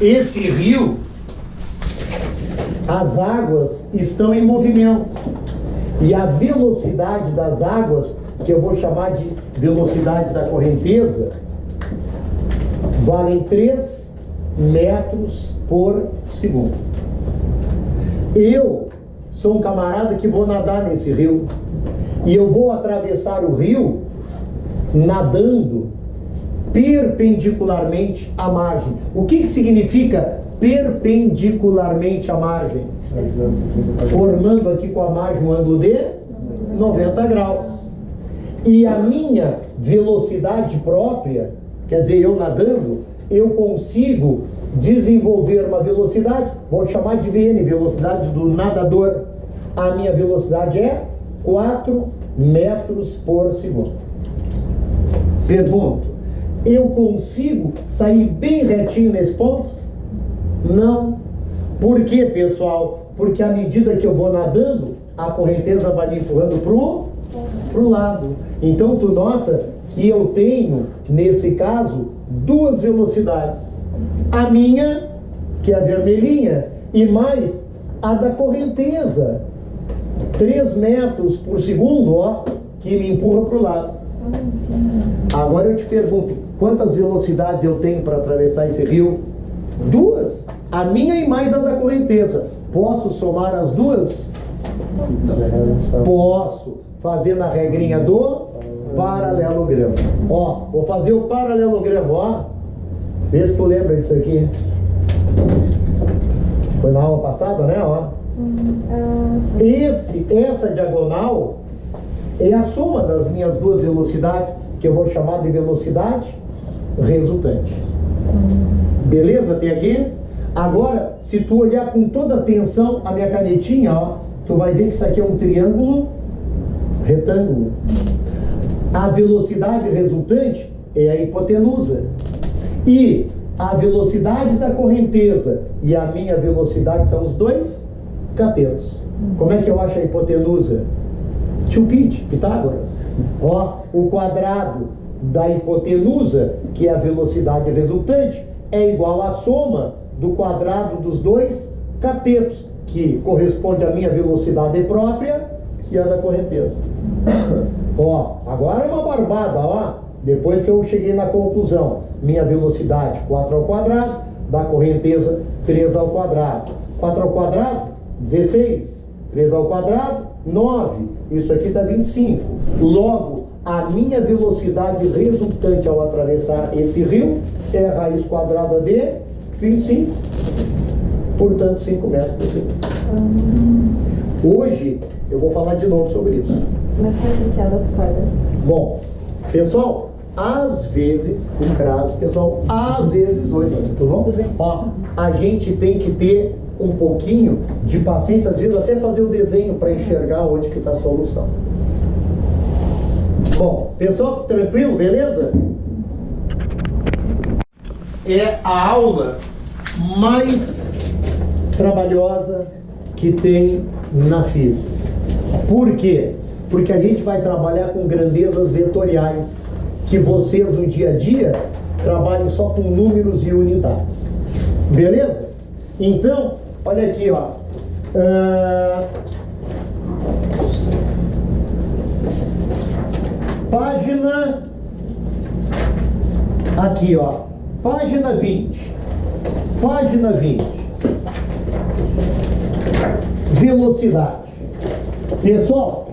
esse rio, as águas estão em movimento. E a velocidade das águas, que eu vou chamar de velocidade da correnteza, valem 3 metros por segundo. Eu sou um camarada que vou nadar nesse rio. E eu vou atravessar o rio nadando perpendicularmente à margem. O que significa perpendicularmente à margem? Formando aqui com a margem um ângulo de 90 graus. E a minha velocidade própria, quer dizer, eu nadando, eu consigo desenvolver uma velocidade, vou chamar de VN, velocidade do nadador. A minha velocidade é 4 metros por segundo. Pergunto, eu consigo sair bem retinho nesse ponto? Não. Por quê, pessoal? Porque à medida que eu vou nadando, a correnteza vai me empurrando pro lado. Então tu nota que eu tenho, nesse caso, 2 velocidades. A minha, que é a vermelhinha, e mais a da correnteza. 3 metros por segundo, ó, que me empurra para o lado. Agora eu te pergunto, quantas velocidades eu tenho para atravessar esse rio? 2. A minha e mais a da correnteza. Posso somar as 2? Posso. Fazer na regrinha do paralelogramo. Ó, vou fazer o paralelogramo, ó. Vê se tu lembra disso aqui. Foi na aula passada, né? Ó. Essa diagonal é a soma das minhas 2 velocidades, que eu vou chamar de velocidade resultante. Beleza? Tem aqui? Agora, se tu olhar com toda atenção a minha canetinha, ó, tu vai ver que isso aqui é um triângulo retângulo. A velocidade resultante é a hipotenusa. E a velocidade da correnteza e a minha velocidade são os 2 catetos. Como é que eu acho a hipotenusa? Tchupite, Pitágoras. Ó, o quadrado da hipotenusa, que é a velocidade resultante, é igual à soma do quadrado dos 2 catetos, que corresponde à minha velocidade própria e a da correnteza. Ó, agora é uma barbada, ó. Depois que eu cheguei na conclusão, minha velocidade 4 ao quadrado, da correnteza 3 ao quadrado. 4 ao quadrado, 16. 3 ao quadrado, 9. Isso aqui dá 25. Logo, a minha velocidade resultante ao atravessar esse rio é a raiz quadrada de 25. Portanto, 5 metros por segundo. Hoje, eu vou falar de novo sobre isso. Bom, pessoal, às vezes, com crase, pessoal, às vezes, oi, tudo bom? Ó, a gente tem que ter um pouquinho de paciência, às vezes até fazer o desenho para enxergar onde que está a solução. Bom, pessoal, tranquilo, beleza? É a aula mais trabalhosa que tem na física. Por quê? Porque a gente vai trabalhar com grandezas vetoriais, que vocês no dia a dia trabalhem só com números e unidades. Beleza? Então, olha aqui, ó. Página aqui, ó. Página 20. Página 20. Velocidade. Pessoal,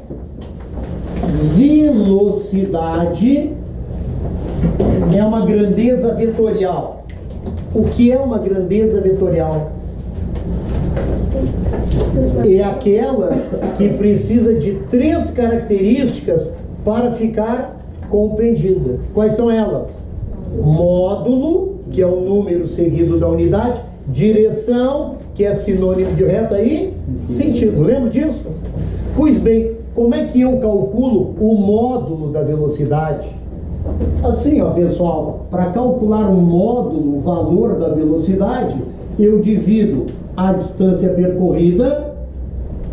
velocidade é uma grandeza vetorial. O que é uma grandeza vetorial? É aquela que precisa de 3 características para ficar compreendida. Quais são elas? Módulo, que é o número seguido da unidade, direção, que é sinônimo de reta, e sentido. Lembra disso? Pois bem, como é que eu calculo o módulo da velocidade? Assim, ó, pessoal, para calcular um módulo, o valor da velocidade, eu divido a distância percorrida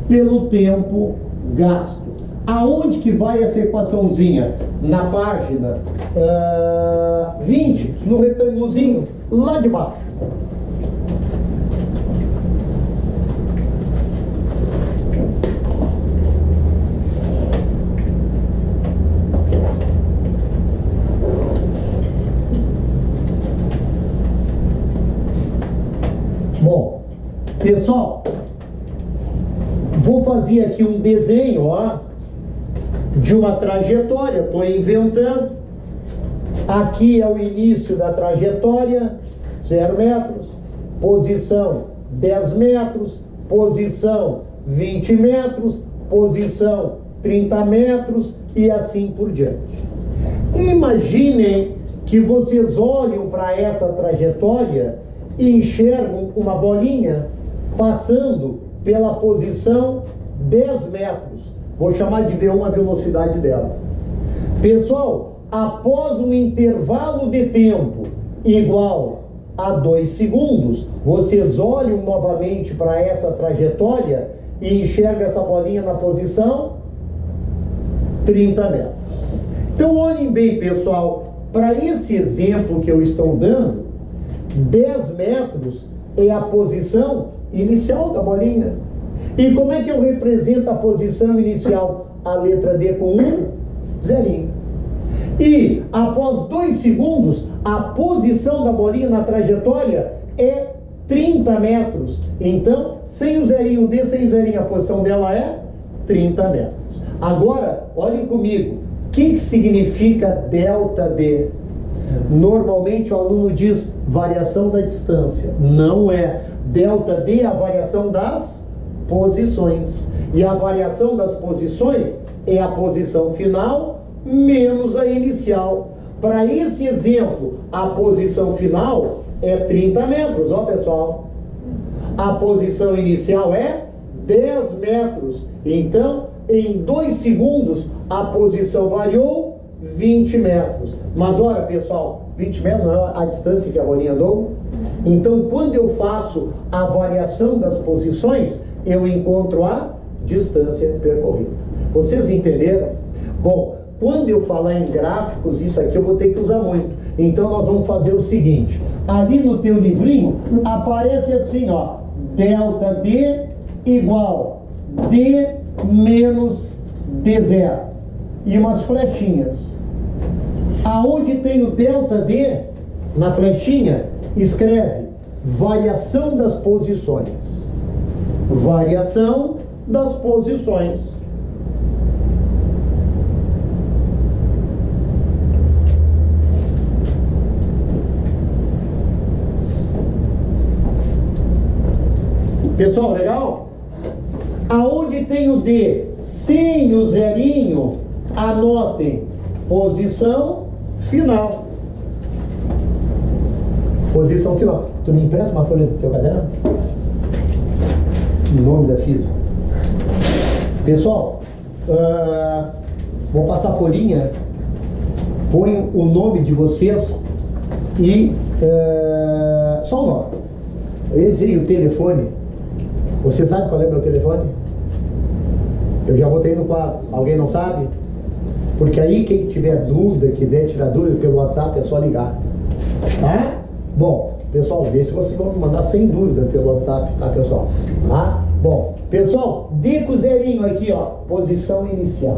pelo tempo gasto. Aonde que vai essa equaçãozinha? Na página 20, no retângulozinho, lá de baixo. Bom, pessoal, vou fazer aqui um desenho, ó, de uma trajetória, estou inventando. Aqui é o início da trajetória, 0 metros, posição 10 metros, posição 20 metros, posição 30 metros e assim por diante. Imaginem que vocês olham para essa trajetória e enxergam uma bolinha passando pela posição 10 metros. Vou chamar de V1 a velocidade dela. Pessoal, após um intervalo de tempo igual a 2 segundos, vocês olham novamente para essa trajetória e enxergam essa bolinha na posição 30 metros. Então olhem bem, pessoal, para esse exemplo que eu estou dando, 10 metros é a posição inicial da bolinha. E como é que eu represento a posição inicial? A letra D com um zerinho. E após 2 segundos, a posição da bolinha na trajetória é 30 metros. Então, sem o zerinho D, sem o zerinho, a posição dela é 30 metros. Agora, olhem comigo. O que significa delta D? Normalmente o aluno diz variação da distância. Não é. Delta D é a variação das posições. E a variação das posições é a posição final menos a inicial. Para esse exemplo, a posição final é 30 metros, ó pessoal. A posição inicial é 10 metros. Então, em 2 segundos, a posição variou 20 metros. Mas olha, pessoal, 20 metros não é a distância que a bolinha andou? Então, quando eu faço a variação das posições, eu encontro a distância percorrida. Vocês entenderam? Bom, quando eu falar em gráficos, isso aqui eu vou ter que usar muito. Então, nós vamos fazer o seguinte. Ali no teu livrinho, aparece assim, ó. Delta D igual D menos D0. E umas flechinhas. Aonde tem o delta D, na flechinha, escreve variação das posições. Variação das posições. Pessoal, legal? Aonde tem o D sem o zerinho, anotem posição final. Posição final. Tu me empresta uma folha do teu caderno? Em nome da física. Pessoal, vou passar a folhinha. Põe o nome de vocês e só o nome. Eu ia dizer o telefone. Você sabe qual é o meu telefone? Eu já botei no quadro. Alguém não sabe? Porque aí quem tiver dúvida, quiser tirar dúvida pelo WhatsApp, é só ligar. Tá? Bom, pessoal, vê se vocês vão me mandar sem dúvida pelo WhatsApp, tá, pessoal? Tá? Bom, pessoal, dê com o zerinho aqui, ó. Posição inicial.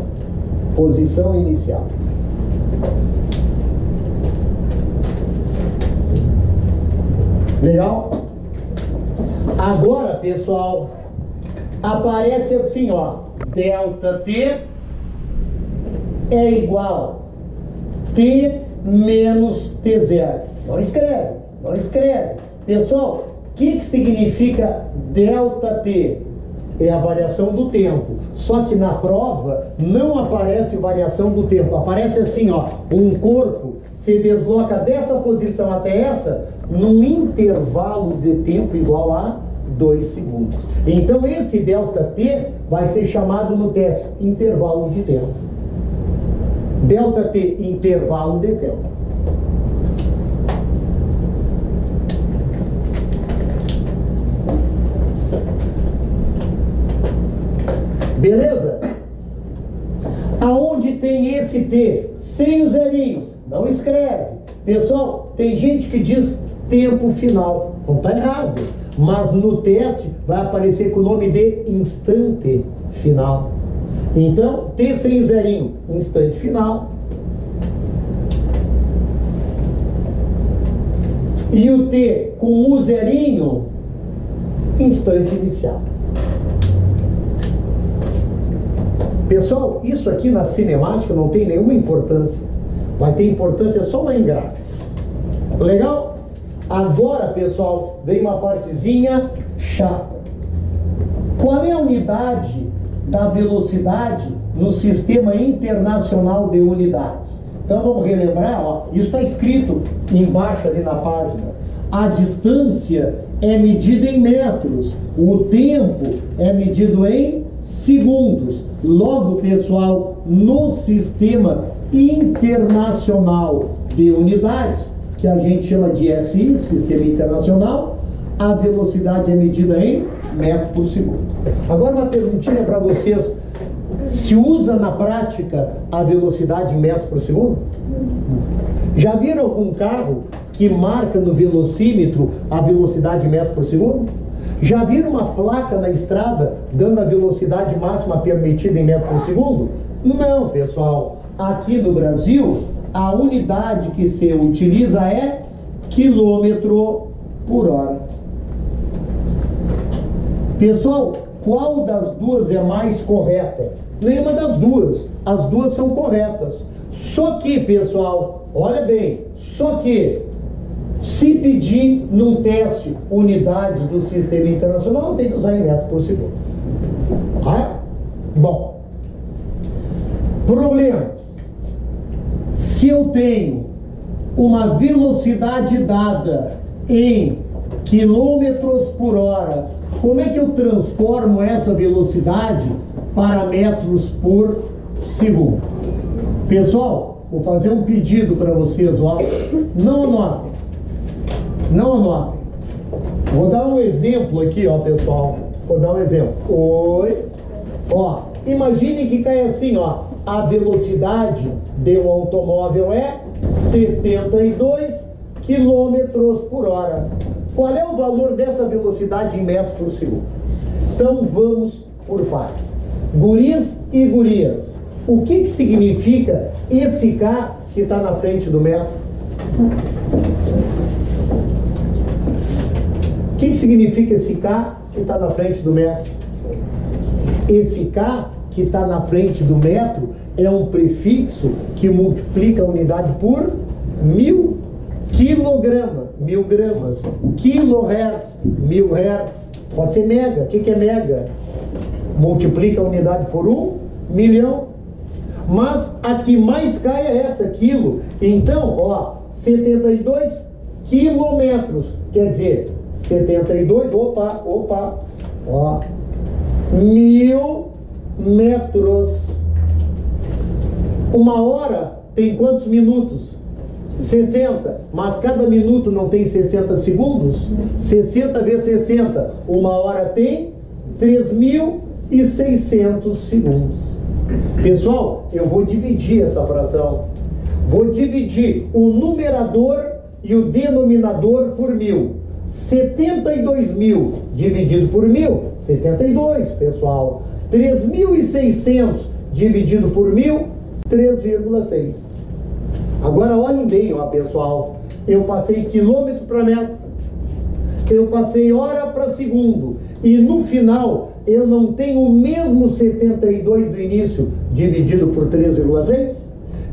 Posição inicial. Legal? Agora, pessoal, aparece assim, ó. Delta T é igual T menos T0. Não escreve, não escreve. Pessoal, o que significa delta T? É a variação do tempo. Só que na prova não aparece variação do tempo. Aparece assim, ó, um corpo se desloca dessa posição até essa num intervalo de tempo igual a 2 segundos. Então esse delta T vai ser chamado no teste intervalo de tempo. Delta T, intervalo de tempo. Beleza? Aonde tem esse T sem o zerinho, não escreve. Pessoal, tem gente que diz tempo final. Não está errado. Mas no teste vai aparecer com o nome de instante final. Então, T sem o zerinho, instante final. E o T com o zerinho instante inicial. Pessoal, isso aqui na cinemática não tem nenhuma importância. Vai ter importância só lá em gráfico. Legal? Agora, pessoal, vem uma partezinha chata. Qual é a unidade da velocidade no Sistema Internacional de Unidades? Então vamos relembrar, ó, isso está escrito embaixo ali na página. A distância é medida em metros, o tempo é medido em segundos. Logo, pessoal, no Sistema Internacional de Unidades, que a gente chama de SI, Sistema Internacional, a velocidade é medida em metros por segundo. Agora uma perguntinha para vocês: se usa na prática a velocidade em metros por segundo? Já viram algum carro que marca no velocímetro a velocidade em metros por segundo? Já viram uma placa na estrada dando a velocidade máxima permitida em metros por segundo? Não, pessoal. Aqui no Brasil, a unidade que se utiliza é quilômetro por hora. Pessoal, qual das duas é mais correta? Nenhuma das duas. As duas são corretas. Só que, pessoal, olha bem, só que se pedir num teste unidades do Sistema Internacional, tem que usar em metros por segundo. Ah? Bom. Problemas. Se eu tenho uma velocidade dada em quilômetros por hora, como é que eu transformo essa velocidade para metros por segundo? Pessoal, vou fazer um pedido para vocês, ó. Não anotem. Não anotem. Vou dar um exemplo aqui, ó, pessoal. Vou dar um exemplo. Oi. Ó, imagine que cai assim, ó. A velocidade de um automóvel é 72 quilômetros por hora. Qual é o valor dessa velocidade em metros por segundo? Então vamos por partes. Guris e gurias, o que significa esse K que está na frente do metro? O que significa esse K que está na frente do metro? Esse K que está na frente do metro é um prefixo que multiplica a unidade por 1000 quilograma, 1000 gramas, kilohertz, 1000 hertz, pode ser mega. O que é mega? Multiplica a unidade por 1 milhão. Mas a que mais cai é essa, quilo. Então, ó, 72 quilômetros, quer dizer, 72, ó, 1000 metros. Uma hora tem quantos minutos? 60, mas cada minuto não tem 60 segundos? 60 vezes 60, uma hora tem 3.600 segundos. Pessoal, eu vou dividir essa fração. Vou dividir o numerador e o denominador por 1000. 72.000 dividido por 1000, 72, pessoal. 3.600 dividido por 1000, 3,6. Agora olhem bem, ó, pessoal. Eu passei quilômetro para metro, eu passei hora para segundo, e no final eu não tenho o mesmo 72 do início dividido por 3,6?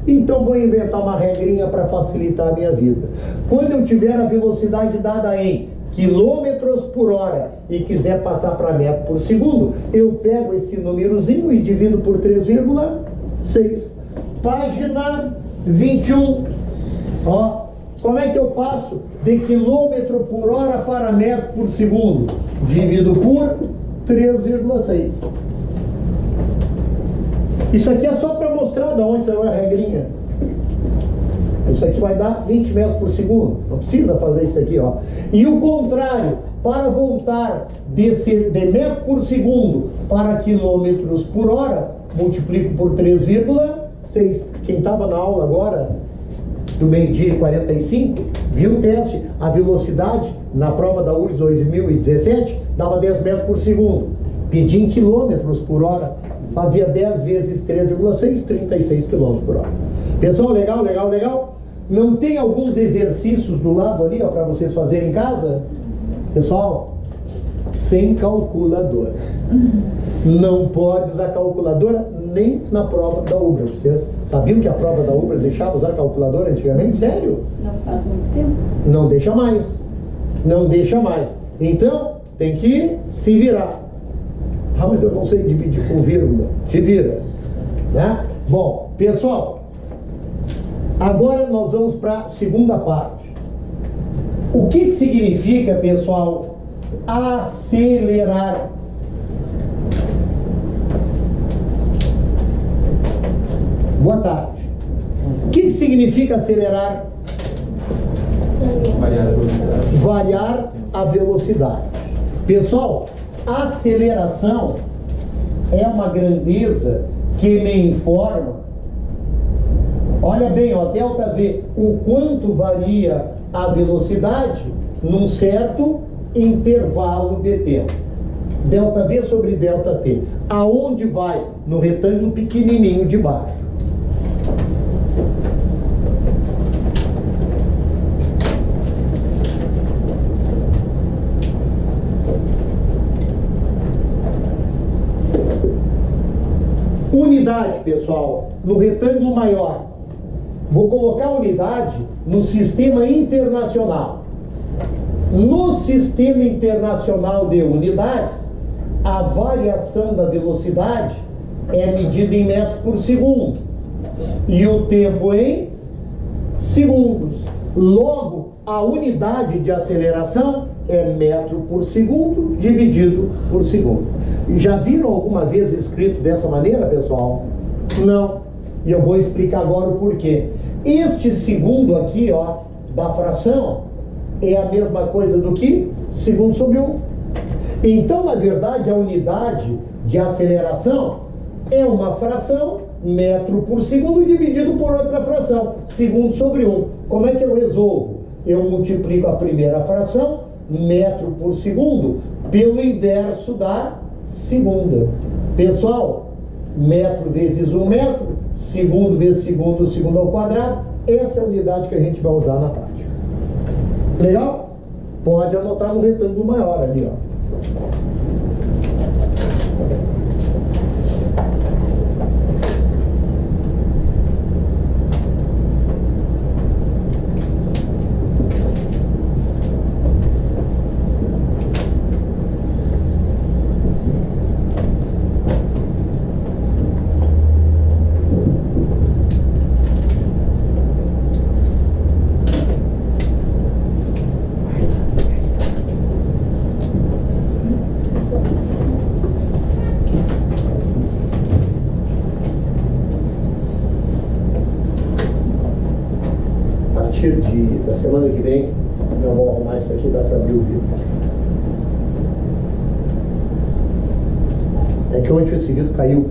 Então vou inventar uma regrinha para facilitar a minha vida. Quando eu tiver a velocidade dada em quilômetros por hora e quiser passar para metro por segundo, eu pego esse númerozinho e divido por 3,6. Página 21. Ó, como é que eu passo de quilômetro por hora para metro por segundo? Divido por 3,6. Isso aqui é só para mostrar de onde saiu a regrinha. Isso aqui vai dar 20 metros por segundo. Não precisa fazer isso aqui, ó. E o contrário, para voltar de metro por segundo para quilômetros por hora, multiplico por 3,6. Quem estava na aula agora, do meio-dia e 45, viu o teste. A velocidade na prova da URSS 2017 dava 10 metros por segundo. Pedi em quilômetros por hora. Fazia 10 vezes 3,6, 36 km por hora. Pessoal, legal, legal, legal? Não tem alguns exercícios do lado ali, ó, para vocês fazerem em casa? Pessoal, sem calculadora. Não pode usar calculadora nem na prova da UBRA. Vocês sabiam que a prova da UBRA deixava usar calculadora antigamente? Sério? Não faz muito tempo. Não deixa mais. Não deixa mais. Então, tem que se virar. Ah, mas eu não sei dividir com vírgula. Se vira. Né? Bom, pessoal, agora nós vamos para a segunda parte. O que significa, pessoal, acelerar? Boa tarde. O que significa acelerar? Variar a velocidade. Variar a velocidade. Pessoal, a aceleração é uma grandeza que me informa. Olha bem, ó, delta V, o quanto varia a velocidade num certo intervalo de tempo. Delta V sobre delta T. Aonde vai? No retângulo pequenininho de baixo. Unidade, pessoal, no retângulo maior. Vou colocar a unidade no sistema internacional. No sistema internacional de unidades, a variação da velocidade é medida em metros por segundo e o tempo em segundos. Logo, a unidade de aceleração é metro por segundo dividido por segundo. Já viram alguma vez escrito dessa maneira, pessoal? Não. E eu vou explicar agora o porquê. Este segundo aqui, ó, da fração, é a mesma coisa do que segundo sobre 1. Então, na verdade, a unidade de aceleração é uma fração, metro por segundo, dividido por outra fração, segundo sobre 1. Como é que eu resolvo? Eu multiplico a primeira fração, metro por segundo, pelo inverso da segunda. Pessoal, metro vezes 1 metro, segundo vezes segundo, segundo ao quadrado, essa é a unidade que a gente vai usar na prática. Legal? Pode anotar no retângulo maior ali, ó. Da semana que vem eu vou arrumar isso aqui, dá para abrir o vídeo. É que ontem esse vidro caiu.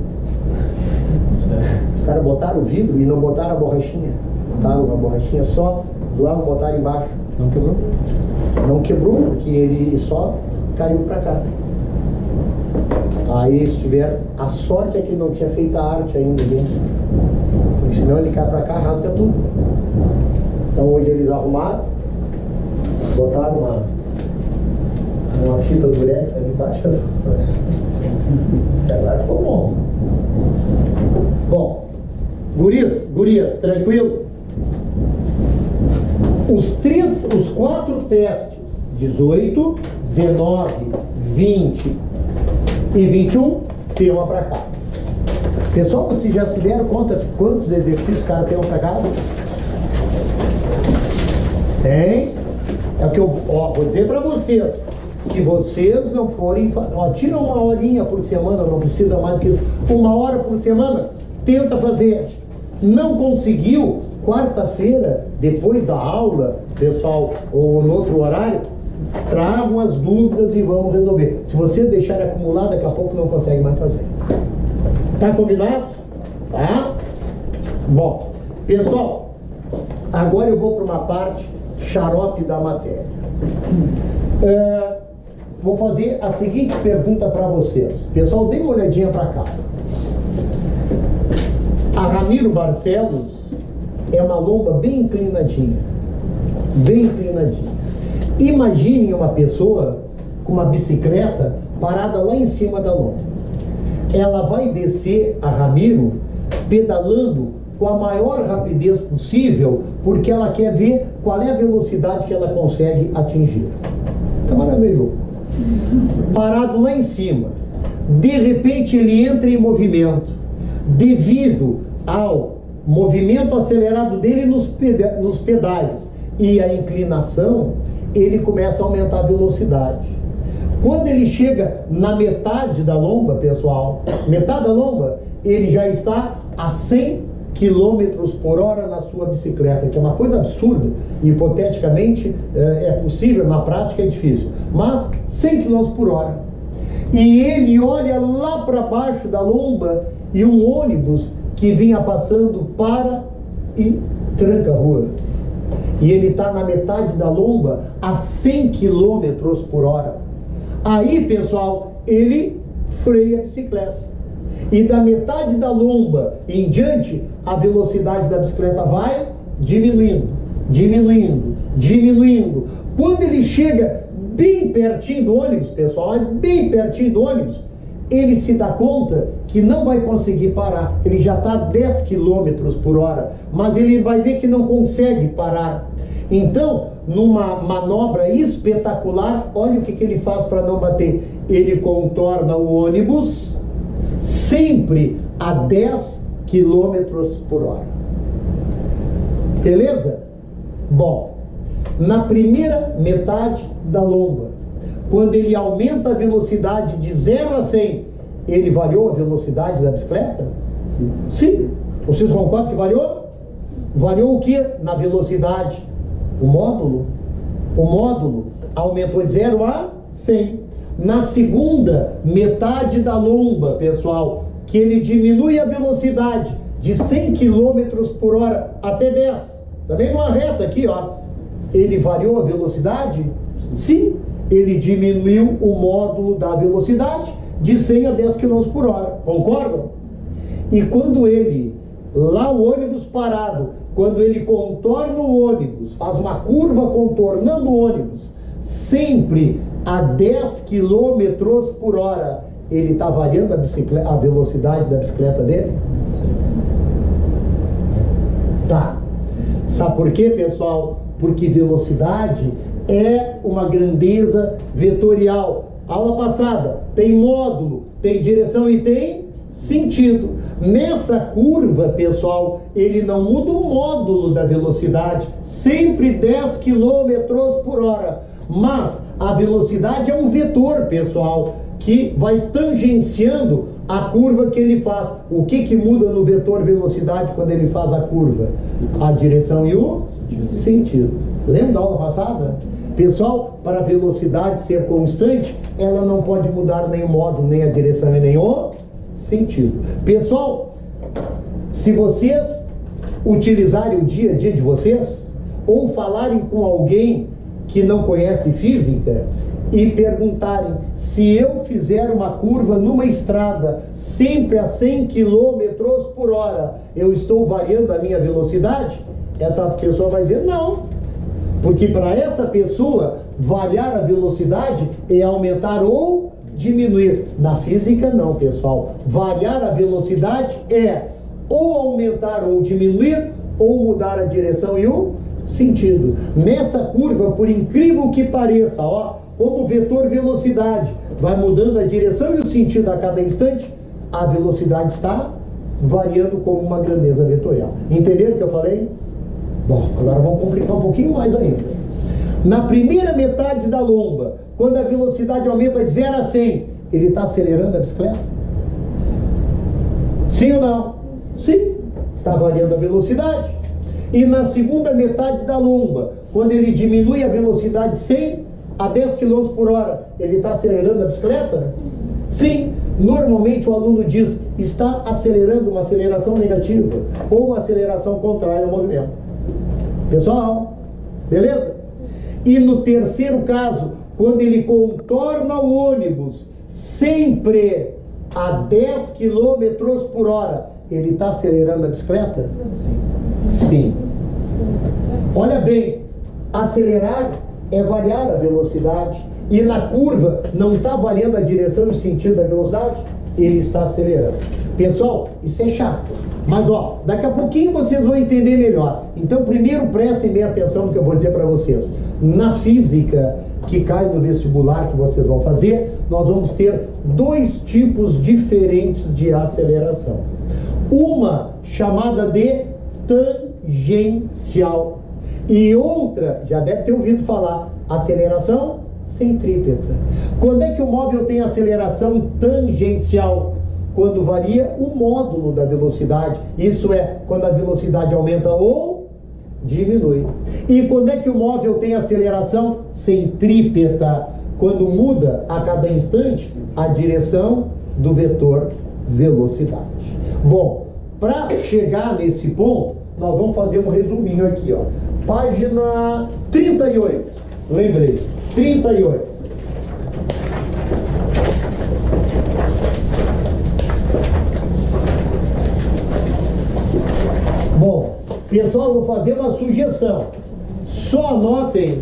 Os caras botaram o vidro e não botaram a borrachinha. Botaram a borrachinha só, zoavam, botaram embaixo. Não quebrou? Não quebrou, porque ele só caiu para cá. Aí se tiver, a sorte é que não tinha feito a arte ainda, gente. Porque senão ele cai para cá, rasga tudo. Então hoje eles arrumaram, botaram uma fita durex ali embaixo. Esse agora ficou bom. Bom, gurias, tranquilo? Os 4 testes, 18, 19, 20 e 21, tem uma para cá. Pessoal, vocês já se deram conta de quantos exercícios cada tem um para cá? Tem. É o que eu vou dizer para vocês. Se vocês não forem, tira uma horinha por semana, não precisa mais do que isso. 1 hora por semana, tenta fazer. Não conseguiu, quarta-feira, depois da aula, pessoal, ou no outro horário, tragam as dúvidas e vamos resolver. Se vocês deixarem acumular, daqui a pouco não consegue mais fazer. Tá combinado? Tá? Bom, pessoal, agora eu vou para uma parte xarope da matéria. Vou fazer a seguinte pergunta para vocês. Pessoal, dê uma olhadinha para cá. A Ramiro Barcelos é uma lomba bem inclinadinha. Bem inclinadinha. Imagine uma pessoa com uma bicicleta parada lá em cima da lomba. Ela vai descer a Ramiro pedalando com a maior rapidez possível, porque ela quer ver qual é a velocidade que ela consegue atingir. Camarada meio louco. Parado lá em cima. De repente ele entra em movimento. Devido ao movimento acelerado dele nos pedais e a inclinação, ele começa a aumentar a velocidade. Quando ele chega na metade da lomba, pessoal, metade da lomba, ele já está a 100 km por hora na sua bicicleta, que é uma coisa absurda. Hipoteticamente é possível, na prática é difícil, mas 100 km por hora. E ele olha lá para baixo da lomba e um ônibus que vinha passando para e tranca a rua. E ele está na metade da lomba a 100 km por hora. Aí, pessoal, ele freia a bicicleta. E da metade da lomba em diante, a velocidade da bicicleta vai diminuindo, diminuindo, diminuindo. Quando ele chega bem pertinho do ônibus, pessoal, bem pertinho do ônibus, ele se dá conta que não vai conseguir parar. Ele já está a 10 km por hora, mas ele vai ver que não consegue parar. Então, numa manobra espetacular, olha o que ele faz para não bater. Ele contorna o ônibus sempre a 10 km por hora. Beleza? Bom, na primeira metade da lomba, quando ele aumenta a velocidade de 0 a 100, ele variou a velocidade da bicicleta? Sim. Vocês concordam que variou? Variou o que na velocidade? O módulo? O módulo aumentou de 0 a 100. Na segunda metade da lomba, pessoal, que ele diminui a velocidade de 100 km por hora até 10. Também numa reta aqui, ó. Ele variou a velocidade? Sim. Ele diminuiu o módulo da velocidade de 100 a 10 km por hora. Concordam? E quando ele, lá o ônibus parado, quando ele contorna o ônibus, faz uma curva contornando o ônibus, sempre a 10 km por hora, ele está variando a velocidade da bicicleta dele? Sim. Tá. Sabe por quê, pessoal? Porque velocidade é uma grandeza vetorial. Aula passada, tem módulo, tem direção e tem sentido. Nessa curva, pessoal, ele não muda o módulo da velocidade, sempre 10 km por hora. Mas a velocidade é um vetor, pessoal, que vai tangenciando a curva que ele faz. O que muda no vetor velocidade quando ele faz a curva? A direção e o sentido. Lembra da aula passada? Pessoal, para a velocidade ser constante, ela não pode mudar nem o módulo, nem a direção e nem o sentido. Pessoal, se vocês utilizarem o dia a dia de vocês, ou falarem com alguém que não conhece física e perguntarem: se eu fizer uma curva numa estrada sempre a 100 km por hora, eu estou variando a minha velocidade? Essa pessoa vai dizer não. Porque para essa pessoa, variar a velocidade é aumentar ou diminuir. Na física não, pessoal. Variar a velocidade é ou aumentar ou diminuir, ou mudar a direção e o sentido. Nessa curva, por incrível que pareça, ó, como vetor velocidade vai mudando a direção e o sentido a cada instante, a velocidade está variando como uma grandeza vetorial. Entenderam o que eu falei? Bom, agora vamos complicar um pouquinho mais ainda. Na primeira metade da lomba, quando a velocidade aumenta de 0 a 100, ele está acelerando a bicicleta? Sim ou não? Sim. Está variando a velocidade. E na segunda metade da lomba, quando ele diminui a velocidade de 100 a 10 km por hora, ele está acelerando a bicicleta? Sim. Normalmente o aluno diz: está acelerando uma aceleração negativa ou uma aceleração contrária ao movimento. Pessoal, beleza? E no terceiro caso, quando ele contorna o ônibus sempre a 10 km por hora, ele está acelerando a bicicleta? Sim. Olha bem, acelerar é variar a velocidade. E na curva não está variando a direção e o sentido da velocidade, ele está acelerando. Pessoal, isso é chato. Mas ó, daqui a pouquinho vocês vão entender melhor. Então primeiro prestem bem atenção no que eu vou dizer para vocês. Na física que cai no vestibular que vocês vão fazer, nós vamos ter dois tipos diferentes de aceleração. Uma chamada de tangencial e outra, já deve ter ouvido falar, aceleração centrípeta. Quando é que o móvel tem aceleração tangencial? Quando varia o módulo da velocidade. Isso é, quando a velocidade aumenta ou diminui. E quando é que o móvel tem aceleração centrípeta? Quando muda a cada instante a direção do vetor velocidade. Bom, para chegar nesse ponto, nós vamos fazer um resuminho aqui, ó. Página 38. Lembrei, 38. Bom, pessoal, vou fazer uma sugestão. Só anotem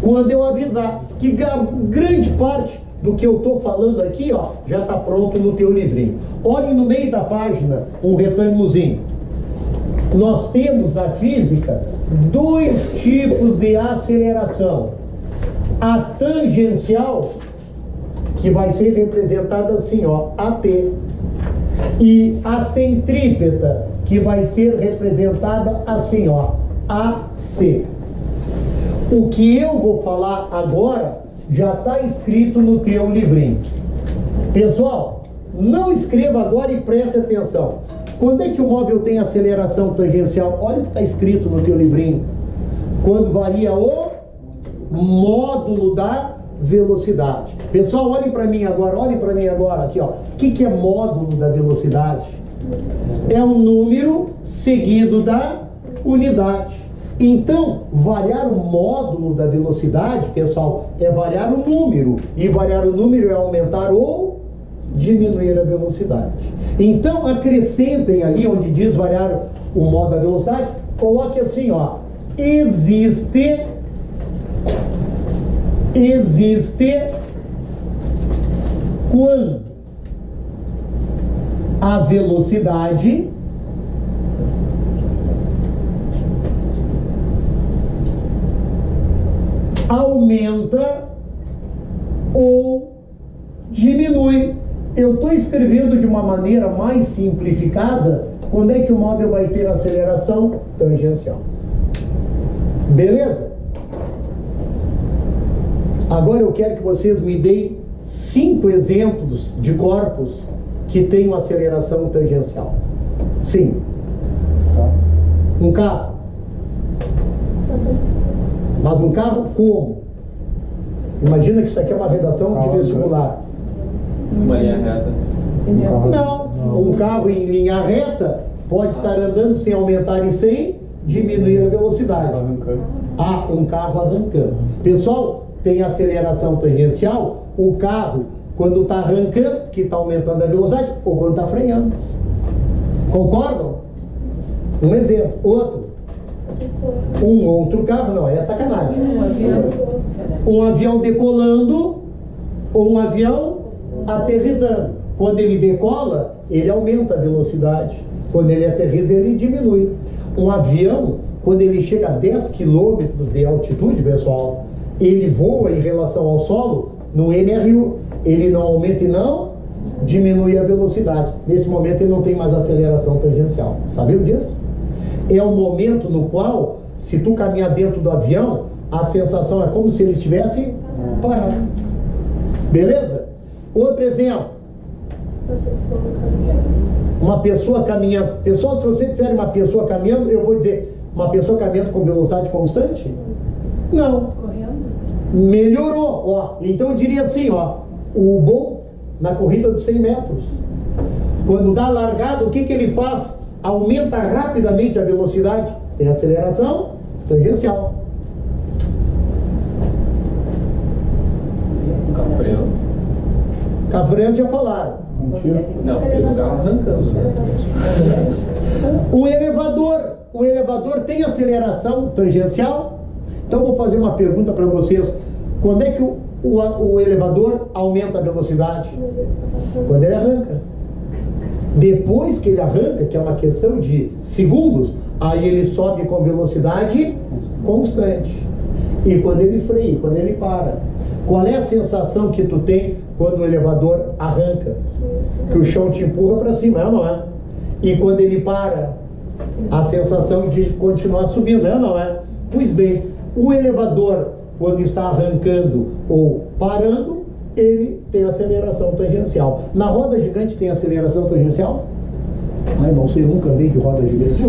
quando eu avisar, que grande parte do que eu estou falando aqui, ó, já está pronto no teu livrinho. Olhem no meio da página um retângulozinho. Nós temos na física dois tipos de aceleração. A tangencial, que vai ser representada assim, ó, AT. E a centrípeta, que vai ser representada assim, ó, AC. O que eu vou falar agora já está escrito no teu livrinho. Pessoal, não escreva agora e preste atenção. Quando é que o móvel tem aceleração tangencial? Olha o que está escrito no teu livrinho. Quando varia o módulo da velocidade. Pessoal, olhem para mim agora, aqui, ó. O que é módulo da velocidade? É um número seguido da unidade. Então, variar o módulo da velocidade, pessoal, é variar o número. E variar o número é aumentar ou diminuir a velocidade. Então, acrescentem ali onde diz variar o módulo da velocidade, coloque assim, ó. Existe quando a velocidade aumenta ou diminui. Eu estou escrevendo de uma maneira mais simplificada quando é que o móvel vai ter aceleração tangencial. Beleza? Agora eu quero que vocês me deem 5 exemplos de corpos que tenham aceleração tangencial. Sim. Um carro. Mas um carro como? Imagina que isso aqui é uma redação de vestibular. Uma linha reta. Não. Um carro em linha reta pode estar andando sem aumentar e sem diminuir a velocidade. Ah, um carro arrancando. Pessoal, tem aceleração tangencial, o carro, quando está arrancando, que está aumentando a velocidade, ou quando está freando. Concordam? Um exemplo. Outro. Um outro carro, não, é sacanagem. Um avião decolando ou um avião aterrissando. Quando ele decola, ele aumenta a velocidade. Quando ele aterrissa, ele diminui. Um avião, quando ele chega a 10 km de altitude, pessoal, ele voa em relação ao solo no MRU. Ele não aumenta e não diminui a velocidade. Nesse momento ele não tem mais aceleração tangencial. Sabiam disso? É um momento no qual, se tu caminhar dentro do avião, a sensação é como se ele estivesse parado. Beleza? Outro exemplo. Uma pessoa caminhando. Pessoal, se você disser uma pessoa caminhando, eu vou dizer uma pessoa caminhando com velocidade constante? Não. Melhorou. Ó, então eu diria assim, ó, o Bolt na corrida dos 100 metros. Quando dá largada, o que ele faz? Aumenta rapidamente a velocidade. Tem aceleração tangencial. Carro freando. Carro freando já falaram. Não, fez o carro arrancando. Um elevador tem aceleração tangencial Então vou fazer uma pergunta para vocês. Quando é que o elevador aumenta a velocidade? Quando ele arranca. Depois que ele arranca, que é uma questão de segundos, aí ele sobe com velocidade constante. E quando ele freia, quando ele para? Qual é a sensação que tu tem quando o elevador arranca? Que o chão te empurra para cima, é ou não é? E quando ele para, a sensação de continuar subindo, é ou não é? Pois bem, o elevador, quando está arrancando ou parando, ele tem aceleração tangencial. Na roda gigante tem aceleração tangencial? Ai, não sei, nunca vi de roda gigante.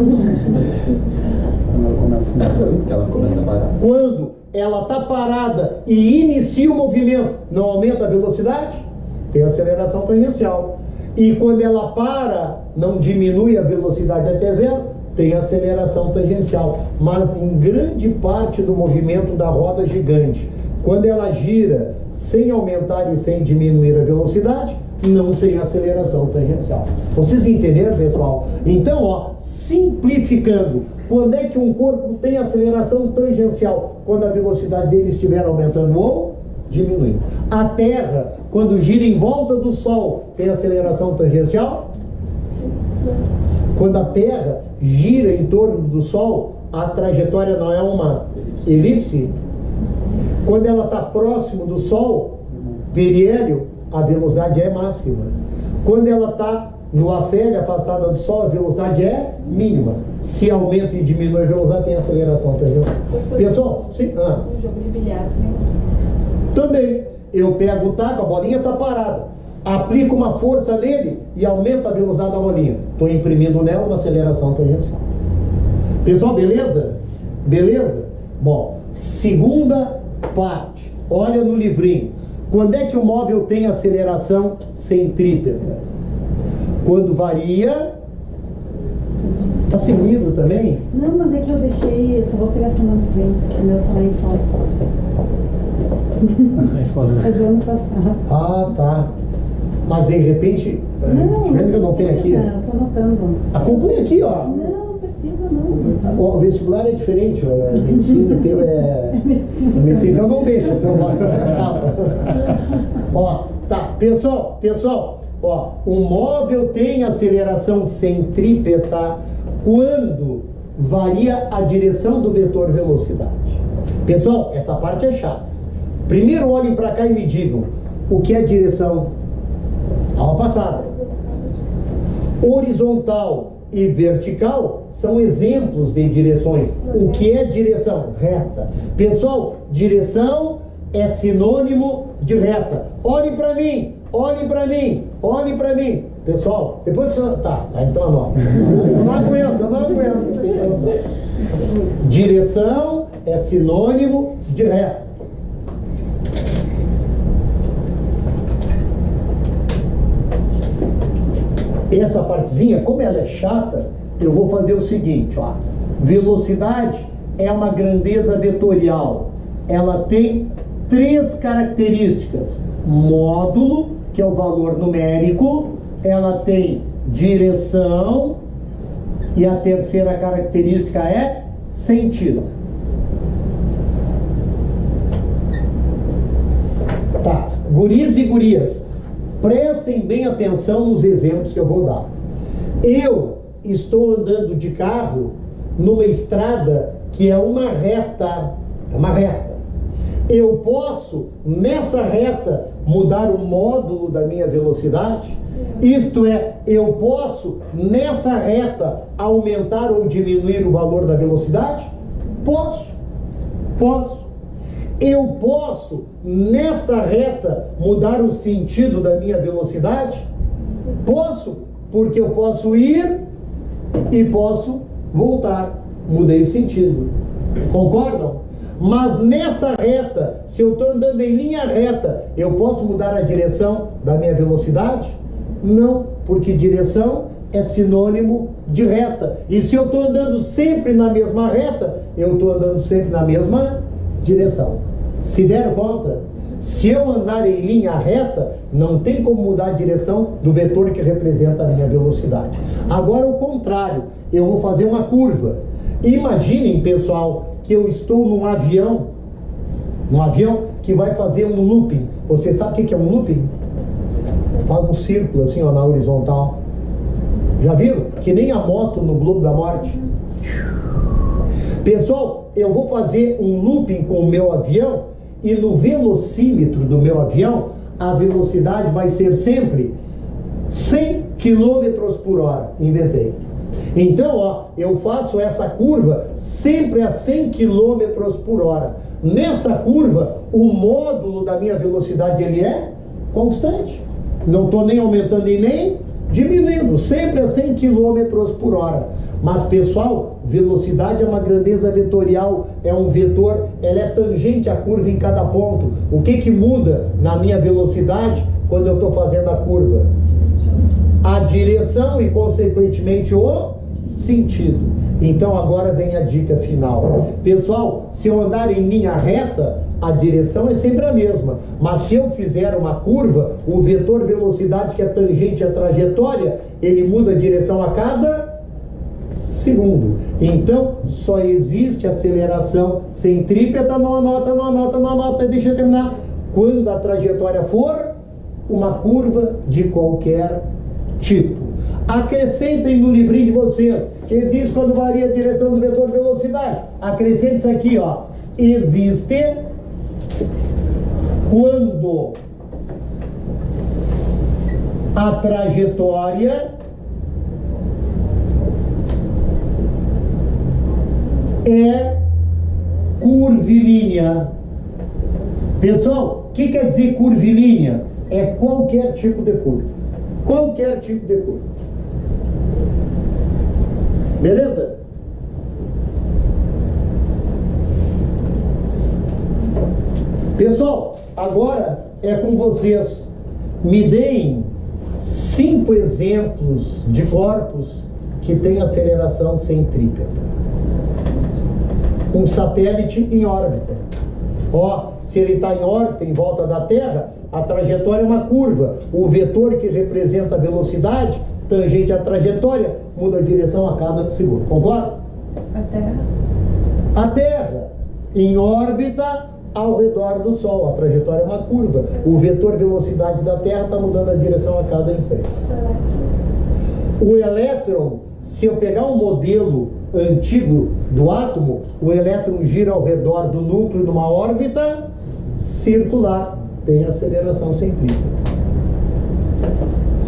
Ela começa a parar. Quando ela está parada e inicia o movimento, não aumenta a velocidade? Tem aceleração tangencial. E quando ela para, não diminui a velocidade até zero? Tem aceleração tangencial. Mas em grande parte do movimento da roda gigante, quando ela gira sem aumentar e sem diminuir a velocidade, não tem aceleração tangencial. Vocês entenderam, pessoal? Então, ó, simplificando, quando é que um corpo tem aceleração tangencial? Quando a velocidade dele estiver aumentando ou diminuindo. A Terra, quando gira em volta do Sol, tem aceleração tangencial? Quando a Terra gira em torno do Sol, a trajetória não é uma elipse? Quando ela está próximo do Sol, periélio, a velocidade é máxima. Quando ela está no afélio, afastada do Sol, a velocidade é mínima. Se aumenta e diminui a velocidade, tem aceleração, entendeu? Pessoal, sim. Um jogo de bilhar Também, eu pego o taco, a bolinha está parada. Aplico uma força nele e aumenta a velocidade da bolinha. Estou imprimindo nela uma aceleração tangencial. Pessoal, beleza? Beleza? Bom, segunda parte. Olha no livrinho. Quando é que o móvel tem aceleração centrípeta? Quando varia... Está sem livro também? Não, mas é que eu deixei, eu só vou pegar semana que vem, porque o meu tá lá em Foz. Mas do ano passado. Ah, tá. Mas de repente... vendo que eu não tenho aqui. Eu tô anotando. Acompanha aqui, ó. Não precisa não. O vestibular é diferente, a medicina teu é medicina, então não deixa. Então, ó, tá, pessoal, ó, o móvel tem aceleração centrípeta quando varia a direção do vetor velocidade. Pessoal, essa parte é chata. Primeiro olhem para cá e me digam o que é direção. Aula passada. Horizontal e vertical são exemplos de direções. O que é direção? Reta. Pessoal, direção é sinônimo de reta. Olhem para mim, olhem para mim, olhem para mim. Pessoal, depois tá, então anota. Eu não aguento. Direção é sinônimo de reta. Essa partezinha, como ela é chata, eu vou fazer o seguinte, ó. Velocidade é uma grandeza vetorial. Ela tem 3 características. Módulo, que é o valor numérico. Ela tem direção. E a terceira característica é sentido. Tá, guris e gurias, prestem bem atenção nos exemplos que eu vou dar. Eu estou andando de carro numa estrada que é uma reta. É uma reta. Eu posso, nessa reta, mudar o módulo da minha velocidade? Isto é, eu posso, nessa reta, aumentar ou diminuir o valor da velocidade? Posso. Eu posso, nesta reta, mudar o sentido da minha velocidade? Posso, porque eu posso ir e posso voltar. Mudei o sentido. Concordam? Mas nessa reta, se eu estou andando em linha reta, eu posso mudar a direção da minha velocidade? Não, porque direção é sinônimo de reta. E se eu estou andando sempre na mesma reta, eu estou andando sempre na mesma direção. Se der conta, se eu andar em linha reta, não tem como mudar a direção do vetor que representa a minha velocidade. Agora o contrário, eu vou fazer uma curva. Imaginem, pessoal, que eu estou num avião que vai fazer um looping. Você sabe o que é um looping? Faz um círculo assim, ó, na horizontal. Já viram? Que nem a moto no Globo da Morte. Pessoal, eu vou fazer um looping com o meu avião e no velocímetro do meu avião a velocidade vai ser sempre 100 km por hora. Inventei. Então, ó, eu faço essa curva sempre a 100 km por hora. Nessa curva, o módulo da minha velocidade ele é constante. Não estou nem aumentando e nem diminuindo, sempre a 100 km por hora. Mas, pessoal, velocidade é uma grandeza vetorial, é um vetor, ela é tangente à curva em cada ponto. O que muda na minha velocidade quando eu estou fazendo a curva? A direção e, consequentemente, o sentido. Então, agora vem a dica final. Pessoal, se eu andar em linha reta, a direção é sempre a mesma. Mas se eu fizer uma curva, o vetor velocidade, que é tangente à trajetória, ele muda a direção a cada segundo. Então, só existe aceleração centrípeta, não anota, deixa eu terminar. Quando a trajetória for uma curva de qualquer tipo. Acrescentem no livrinho de vocês. Existe quando varia a direção do vetor velocidade. Acrescente isso aqui, ó. Existe quando a trajetória é curvilínea. Pessoal, o que quer dizer curvilínea? É qualquer tipo de curva. Qualquer tipo de curva. Beleza? Pessoal, agora é com vocês. Me deem 5 exemplos de corpos que têm aceleração centrípeta. Um satélite em órbita. Ó, se ele está em órbita, em volta da Terra, a trajetória é uma curva. O vetor que representa a velocidade, tangente à trajetória, muda a direção a cada segundo. Concorda? A Terra. A Terra, em órbita ao redor do Sol. A trajetória é uma curva. O vetor velocidade da Terra está mudando a direção a cada instante. O elétron, se eu pegar um modelo antigo do átomo, o elétron gira ao redor do núcleo numa órbita circular. Tem aceleração centrípeta.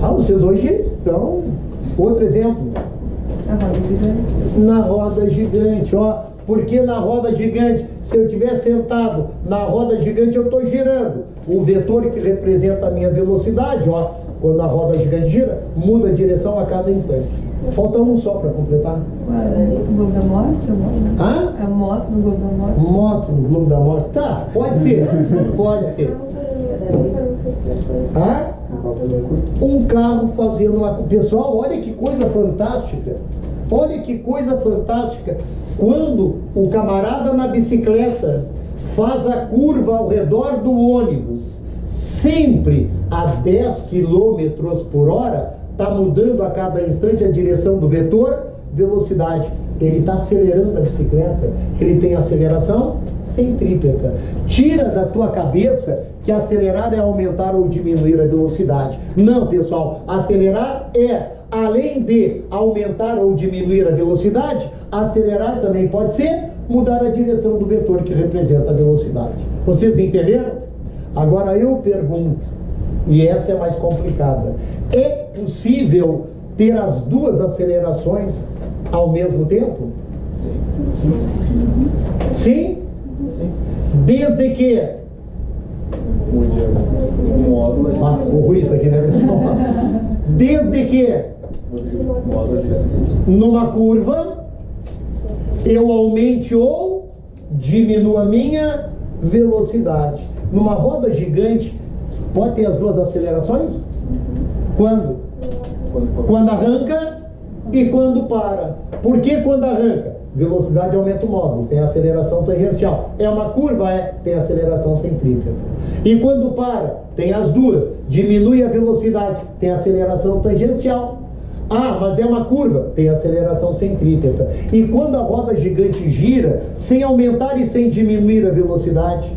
Vocês hoje estão... Outro exemplo. A roda gigante. Na roda gigante, ó. Porque na roda gigante, se eu estiver sentado na roda gigante, eu estou girando. O vetor que representa a minha velocidade, ó, quando a roda gigante gira, muda a direção a cada instante. Falta um só para completar. O Globo da Morte? Hã? A moto no Globo da Morte? Moto no Globo da Morte. Tá, pode ser. Pode ser. Hã? Um carro fazendo uma... Pessoal, olha que coisa fantástica. Olha que coisa fantástica. Quando o camarada na bicicleta faz a curva ao redor do ônibus, sempre a 10 km por hora, está mudando a cada instante a direção do vetor, velocidade. Ele está acelerando a bicicleta, ele tem aceleração centrípeta. Tira da tua cabeça que acelerar é aumentar ou diminuir a velocidade. Não, pessoal, acelerar é, além de aumentar ou diminuir a velocidade, acelerar também pode ser mudar a direção do vetor que representa a velocidade. Vocês entenderam? Agora eu pergunto, e essa é mais complicada, é possível ter as duas acelerações ao mesmo tempo? Sim. Sim? Sim. Desde que... Um módulo... Nossa, ficou ruim isso aqui, né, pessoal? Desde que módulo de assistência. numa curva eu aumente ou diminua a minha velocidade. Numa roda gigante, pode ter as duas acelerações? Quando? Quando arranca e quando para. Por que quando arranca? Velocidade aumenta o módulo, tem aceleração tangencial. É uma curva? É, tem aceleração centrípeta. E quando para? Tem as duas. Diminui a velocidade, tem aceleração tangencial. Ah, mas é uma curva. Tem aceleração centrípeta. E quando a roda gigante gira, sem aumentar e sem diminuir a velocidade,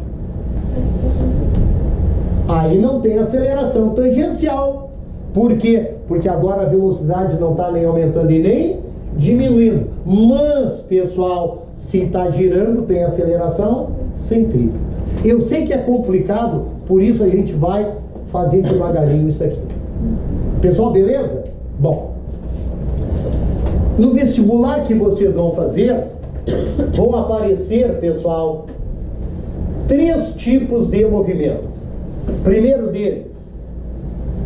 aí não tem aceleração tangencial. Por quê? Porque agora a velocidade não está nem aumentando e nem diminuindo. Mas, pessoal, se está girando, tem aceleração centrípeta. Eu sei que é complicado, por isso a gente vai fazer devagarinho isso aqui. Pessoal, beleza? Bom, no vestibular que vocês vão fazer, vão aparecer, pessoal, 3 tipos de movimento. Primeiro deles,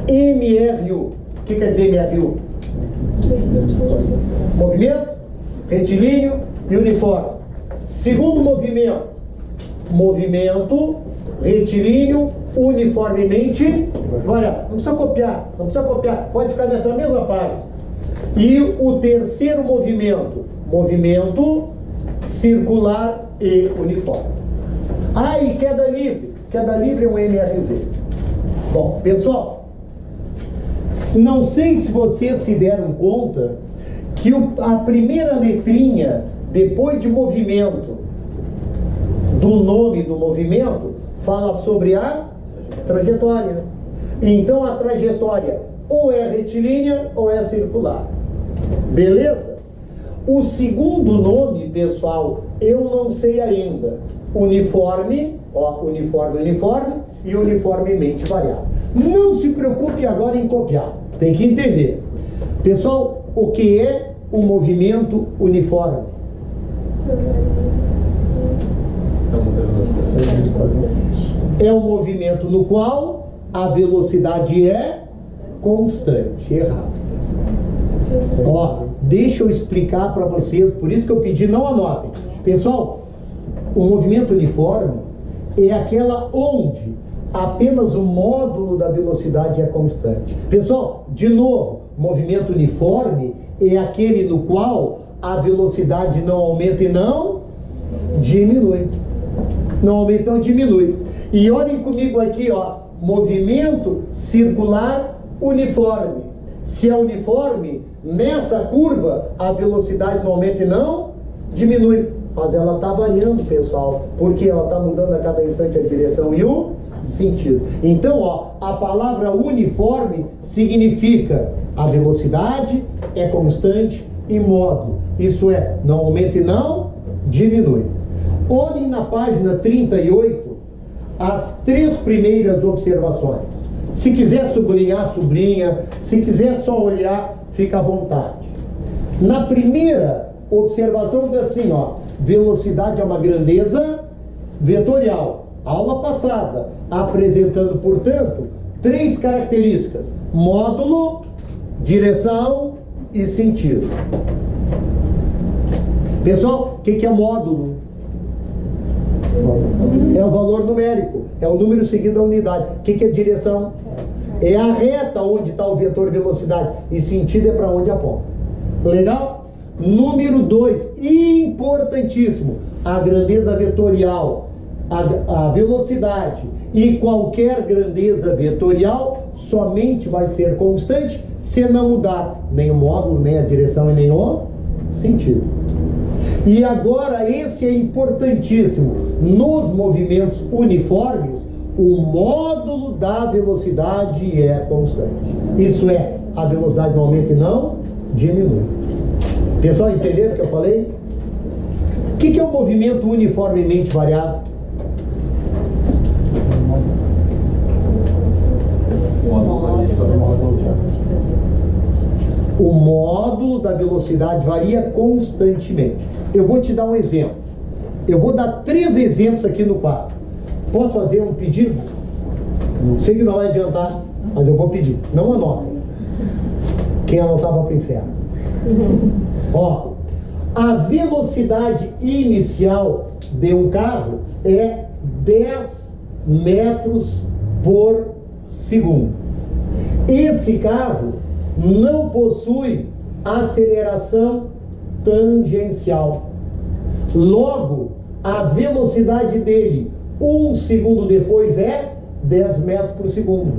MRU. O que quer dizer MRU? Movimento retilíneo e uniforme. Segundo movimento, movimento retilíneo uniformemente variável. Não precisa copiar, não precisa copiar, pode ficar nessa mesma página. E o terceiro movimento, movimento circular e uniforme. Ah, e queda livre. Queda livre é um MRV. Bom, pessoal, não sei se vocês se deram conta que a primeira letrinha, depois de movimento, do nome do movimento, fala sobre a trajetória. Então a trajetória ou é retilínea ou é circular. Beleza? O segundo nome, pessoal, eu não sei ainda. Uniforme, ó, uniforme e uniformemente variável. Não se preocupe agora em copiar. Tem que entender. Pessoal, o que é o movimento uniforme? É um movimento no qual a velocidade é constante. Errado. Ó, deixa eu explicar para vocês, por isso que eu pedi, não anotem. Pessoal, o movimento uniforme é aquela onde apenas o módulo da velocidade é constante. Pessoal, de novo, movimento uniforme é aquele no qual a velocidade não aumenta e não diminui. Não aumenta e não diminui. E olhem comigo aqui, ó, movimento circular uniforme. Se é uniforme, nessa curva a velocidade não aumenta e não diminui. Mas ela está variando, pessoal, porque ela está mudando a cada instante a direção e o sentido. Então, ó, a palavra uniforme significa a velocidade é constante e módulo. Isso é, não aumenta e não diminui. Olhem na página 38 as 3 primeiras observações. Se quiser sublinhar, sublinha. Se quiser só olhar, fica à vontade. Na primeira observação diz assim, ó, velocidade é uma grandeza vetorial. Aula passada, apresentando, portanto, 3 características: módulo, direção e sentido. Pessoal, o que é módulo? É o valor numérico, é o número seguido da unidade. O que é direção? É a reta onde está o vetor velocidade. E sentido é para onde aponta. Legal? Número 2, importantíssimo, a grandeza vetorial, a velocidade e qualquer grandeza vetorial somente vai ser constante se não mudar nem o módulo, nem a direção e nem o sentido. E agora esse é importantíssimo, nos movimentos uniformes o módulo da velocidade é constante. Isso é, a velocidade não aumenta e não diminui. Pessoal, entenderam o que eu falei? O que é um movimento uniformemente variado? O módulo da velocidade varia constantemente. Eu vou te dar um exemplo. Eu vou dar 3 exemplos aqui no quadro. Posso fazer um pedido? Sei que não vai adiantar, mas eu vou pedir. Não anotem. Quem anotar vai para o inferno. Ó, a velocidade inicial de um carro é 10 metros por segundo. Esse carro não possui aceleração tangencial. Logo, a velocidade dele 1 segundo depois é 10 metros por segundo.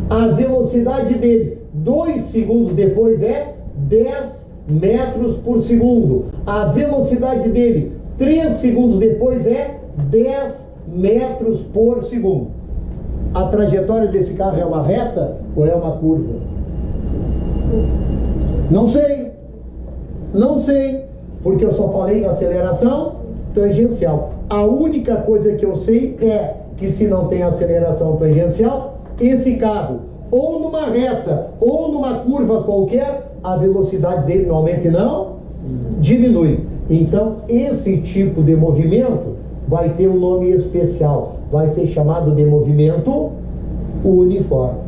A velocidade dele 2 segundos depois é 10 metros por segundo. A velocidade dele, 3 segundos depois, é 10 metros por segundo. A trajetória desse carro é uma reta ou é uma curva? Não sei. Não sei, porque eu só falei da aceleração tangencial. A única coisa que eu sei é que se não tem aceleração tangencial, esse carro, ou numa reta, ou numa curva qualquer, a velocidade dele não aumenta e não diminui. Então, esse tipo de movimento vai ter um nome especial. Vai ser chamado de movimento uniforme.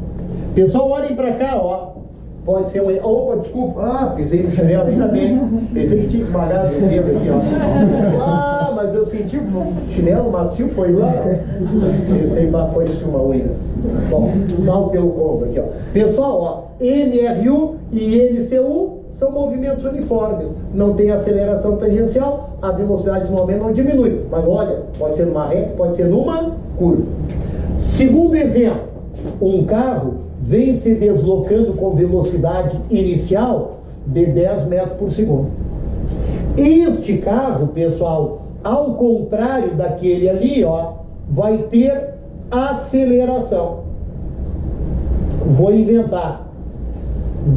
Pessoal, olhem para cá, ó. Pode ser um... Opa, desculpa. Ah, pisei no chinelo, ainda bem. Pensei que tinha esmalhado o dedo aqui, ó. Ah, mas eu senti o chinelo macio, foi lá. Pensei, mas foi isso uma unha. Bom, salve pelo combo aqui, ó. Pessoal, ó, MRU e MCU são movimentos uniformes. Não tem aceleração tangencial, a velocidade no momento não diminui. Mas olha, pode ser numa reta, pode ser numa curva. Segundo exemplo, um carro vem se deslocando com velocidade inicial de 10 metros por segundo. Este carro, pessoal, ao contrário daquele ali, ó, vai ter aceleração. Vou inventar.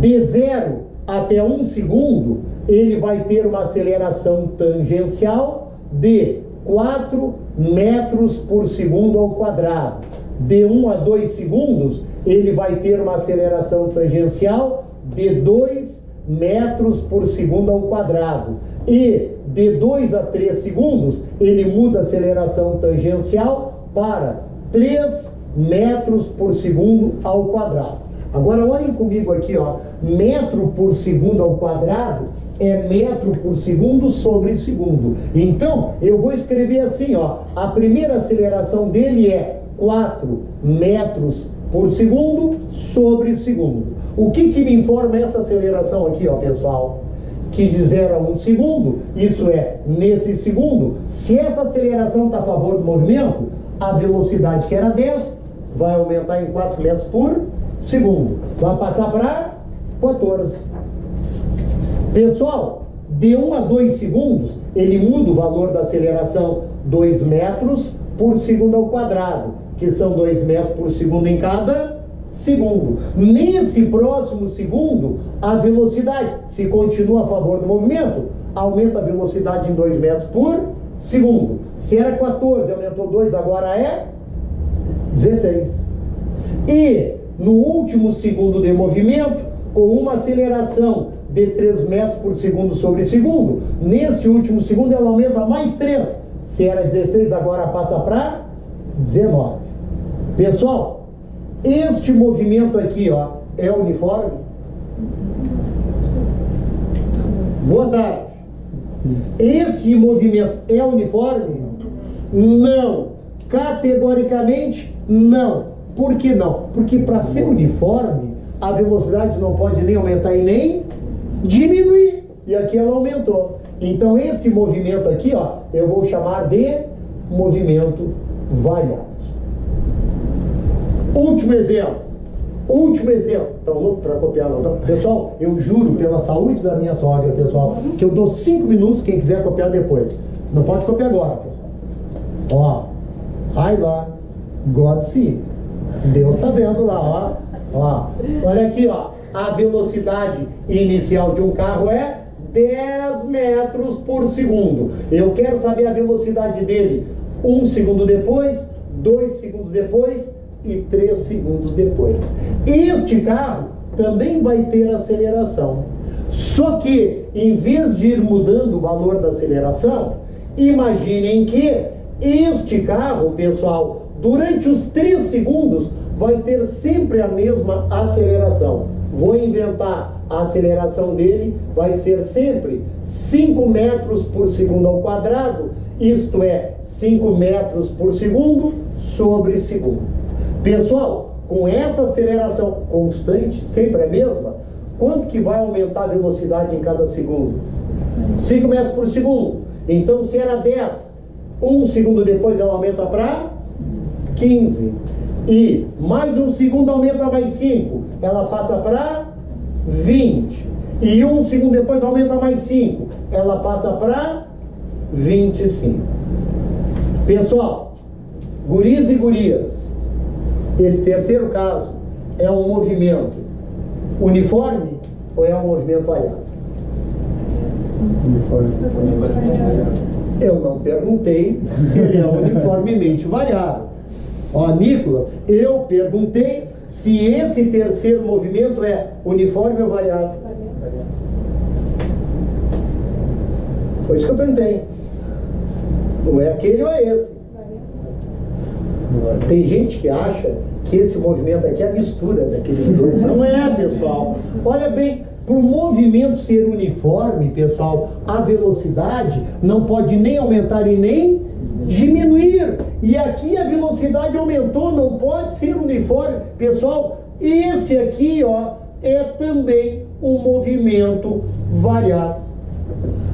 De 0 até 1 segundo, ele vai ter uma aceleração tangencial de 4 metros por segundo ao quadrado. De 1 a 2 segundos, ele vai ter uma aceleração tangencial de 2 metros por segundo ao quadrado. E de 2 a 3 segundos, ele muda a aceleração tangencial para 3 metros por segundo ao quadrado. Agora olhem comigo aqui, ó. Metro por segundo ao quadrado é metro por segundo sobre segundo. Então, eu vou escrever assim, ó. A primeira aceleração dele é 4 metros por segundo sobre segundo. O que me informa essa aceleração aqui, ó, pessoal? Que de 0 a 1 segundo, isso é, nesse segundo, se essa aceleração está a favor do movimento, a velocidade que era 10 vai aumentar em 4 metros por segundo. Vai passar para 14. Pessoal, de 1 a 2 segundos, ele muda o valor da aceleração 2 metros por segundo ao quadrado, que são 2 metros por segundo em cada segundo. Nesse próximo segundo, a velocidade, se continua a favor do movimento, aumenta a velocidade em 2 metros por segundo. Se era 14, aumentou 2, agora é 16. E no último segundo de movimento, com uma aceleração de 3 metros por segundo sobre segundo, nesse último segundo ela aumenta mais 3. Se era 16, agora passa para 19. Pessoal, este movimento aqui, ó, é uniforme? Boa tarde. Esse movimento é uniforme? Não. Categoricamente, não. Por que não? Porque para ser uniforme, a velocidade não pode nem aumentar e nem diminuir. E aqui ela aumentou. Então esse movimento aqui, ó, eu vou chamar de movimento variado. Último exemplo. Estão louco para copiar, não? Então, pessoal, eu juro pela saúde da minha sogra, pessoal, que eu dou 5 minutos quem quiser copiar depois. Não pode copiar agora, pessoal. Ó, aí lá, God see. Deus está vendo lá, ó. Olha aqui, ó. A velocidade inicial de um carro é 10 metros por segundo. Eu quero saber a velocidade dele 1 segundo depois, 2 segundos depois e 3 segundos depois. Este carro também vai ter aceleração. Só que, em vez de ir mudando o valor da aceleração, imaginem que este carro, pessoal, durante os 3 segundos, vai ter sempre a mesma aceleração. Vou inventar, a aceleração dele vai ser sempre 5 metros por segundo ao quadrado, isto é, 5 metros por segundo sobre segundo. Pessoal, com essa aceleração constante, sempre a mesma, quanto que vai aumentar a velocidade em cada segundo? 5 metros por segundo. Então, se era 10, 1 segundo depois ela aumenta para 15. E mais 1 segundo aumenta mais 5, ela passa para 20. E 1 segundo depois aumenta mais 5. Ela passa para 25. Pessoal, guris e gurias, esse terceiro caso é um movimento uniforme ou é um movimento variado? Uniformemente variado. Eu não perguntei se ele é uniformemente variado. Ó, Nicolas, eu perguntei se esse terceiro movimento é uniforme ou variado. Foi isso que eu perguntei. Não é aquele ou é esse? Tem gente que acha que esse movimento aqui é a mistura daqueles dois. Não é, pessoal. Olha bem, para o movimento ser uniforme, pessoal, a velocidade não pode nem aumentar e nem diminuir. E aqui a velocidade aumentou, não pode ser uniforme. Pessoal, esse aqui, ó, é também um movimento variado.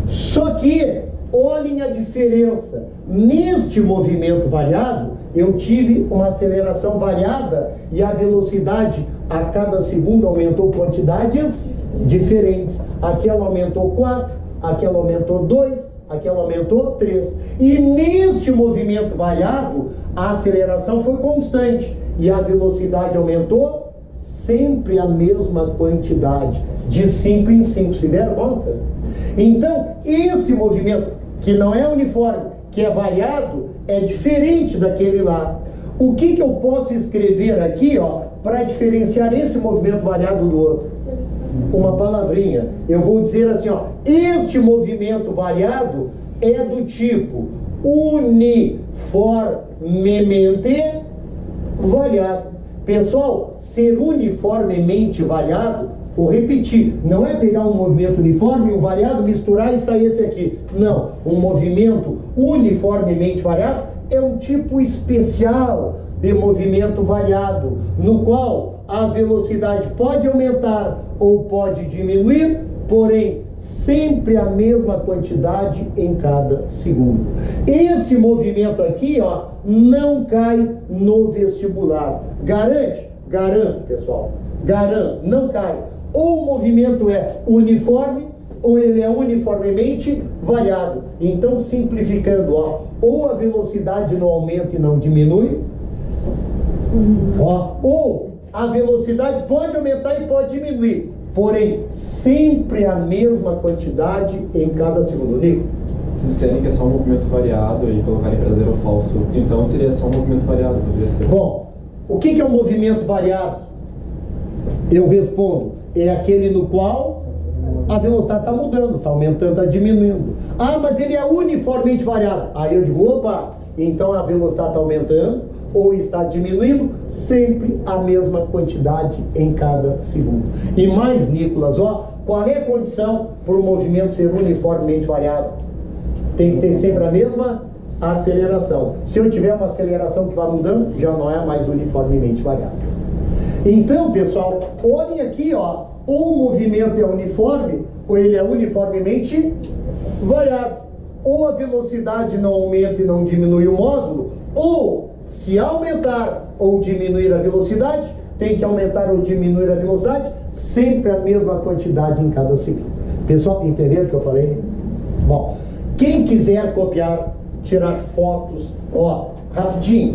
Só que, olhem a diferença. Neste movimento variado, eu tive uma aceleração variada e a velocidade a cada segundo aumentou quantidades diferentes. Aquela aumentou 4, aquela aumentou 2, aquela aumentou 3. E neste movimento variado, a aceleração foi constante e a velocidade aumentou sempre a mesma quantidade, de 5 em 5. Se deram conta? Então, esse movimento, que não é uniforme, que é variado, é diferente daquele lá. O que eu posso escrever aqui, ó, para diferenciar esse movimento variado do outro? Uma palavrinha. Eu vou dizer assim, ó, este movimento variado é do tipo uniformemente variado. Pessoal, ser uniformemente variado, vou repetir, não é pegar um movimento uniforme, um variado, misturar e sair esse aqui. Não, um movimento uniformemente variado é um tipo especial de movimento variado, no qual a velocidade pode aumentar ou pode diminuir, porém sempre a mesma quantidade em cada segundo. Esse movimento aqui, ó, não cai no vestibular. Garante? Garanto, pessoal. Garanto, não cai. Ou o movimento é uniforme, ou ele é uniformemente variado. Então, simplificando, ó, ou a velocidade não aumenta e não diminui, ó, ou a velocidade pode aumentar e pode diminuir, porém, sempre a mesma quantidade em cada segundo. Nico? Se disserem que é só um movimento variado e colocarem verdadeiro ou falso, então seria só um movimento variado, poderia ser. Bom, o que é um movimento variado? Eu respondo, é aquele no qual a velocidade está mudando, está aumentando, está diminuindo. Ah, mas ele é uniformemente variado. Aí eu digo, opa, então a velocidade está aumentando ou está diminuindo, sempre a mesma quantidade em cada segundo. E mais, Nicolas, ó, qual é a condição para o movimento ser uniformemente variado? Tem que ter sempre a mesma aceleração. Se eu tiver uma aceleração que vai mudando, já não é mais uniformemente variado. Então, pessoal, olhem aqui, ó, ou o movimento é uniforme, ou ele é uniformemente variado. Ou a velocidade não aumenta e não diminui o módulo, ou se aumentar ou diminuir a velocidade, tem que aumentar ou diminuir a velocidade, sempre a mesma quantidade em cada segundo. Pessoal, entenderam o que eu falei? Bom, quem quiser copiar, tirar fotos, ó, rapidinho.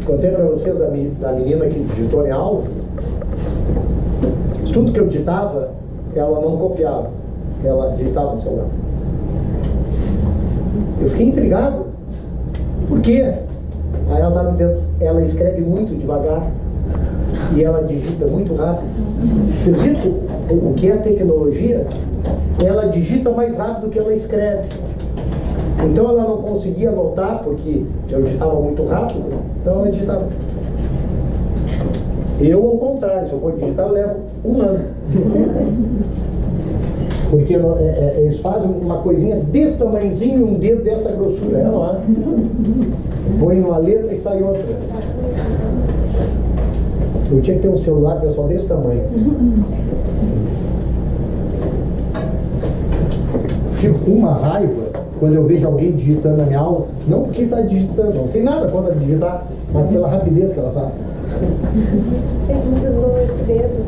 Contei para vocês da menina que digitou em aula. Tudo que eu digitava, ela não copiava. Ela digitava no celular. Eu fiquei intrigado. Por quê? Aí ela estava dizendo, ela escreve muito devagar e ela digita muito rápido. Vocês viram o que é tecnologia? Ela digita mais rápido do que ela escreve. Então ela não conseguia anotar, porque eu digitava muito rápido, então ela digitava. Eu, ao contrário, se eu for digitar, eu levo um ano. Porque eles fazem uma coisinha desse tamanhozinho e um dedo dessa grossura. Não é? Põe uma letra e sai outra. Eu tinha que ter um celular, pessoal, desse tamanho. Assim. Fico com uma raiva. quando eu vejo alguém digitando na minha aula, não porque está digitando, não tem nada contra digitar, mas pela rapidez que ela faz. Vocês usam esse dedo?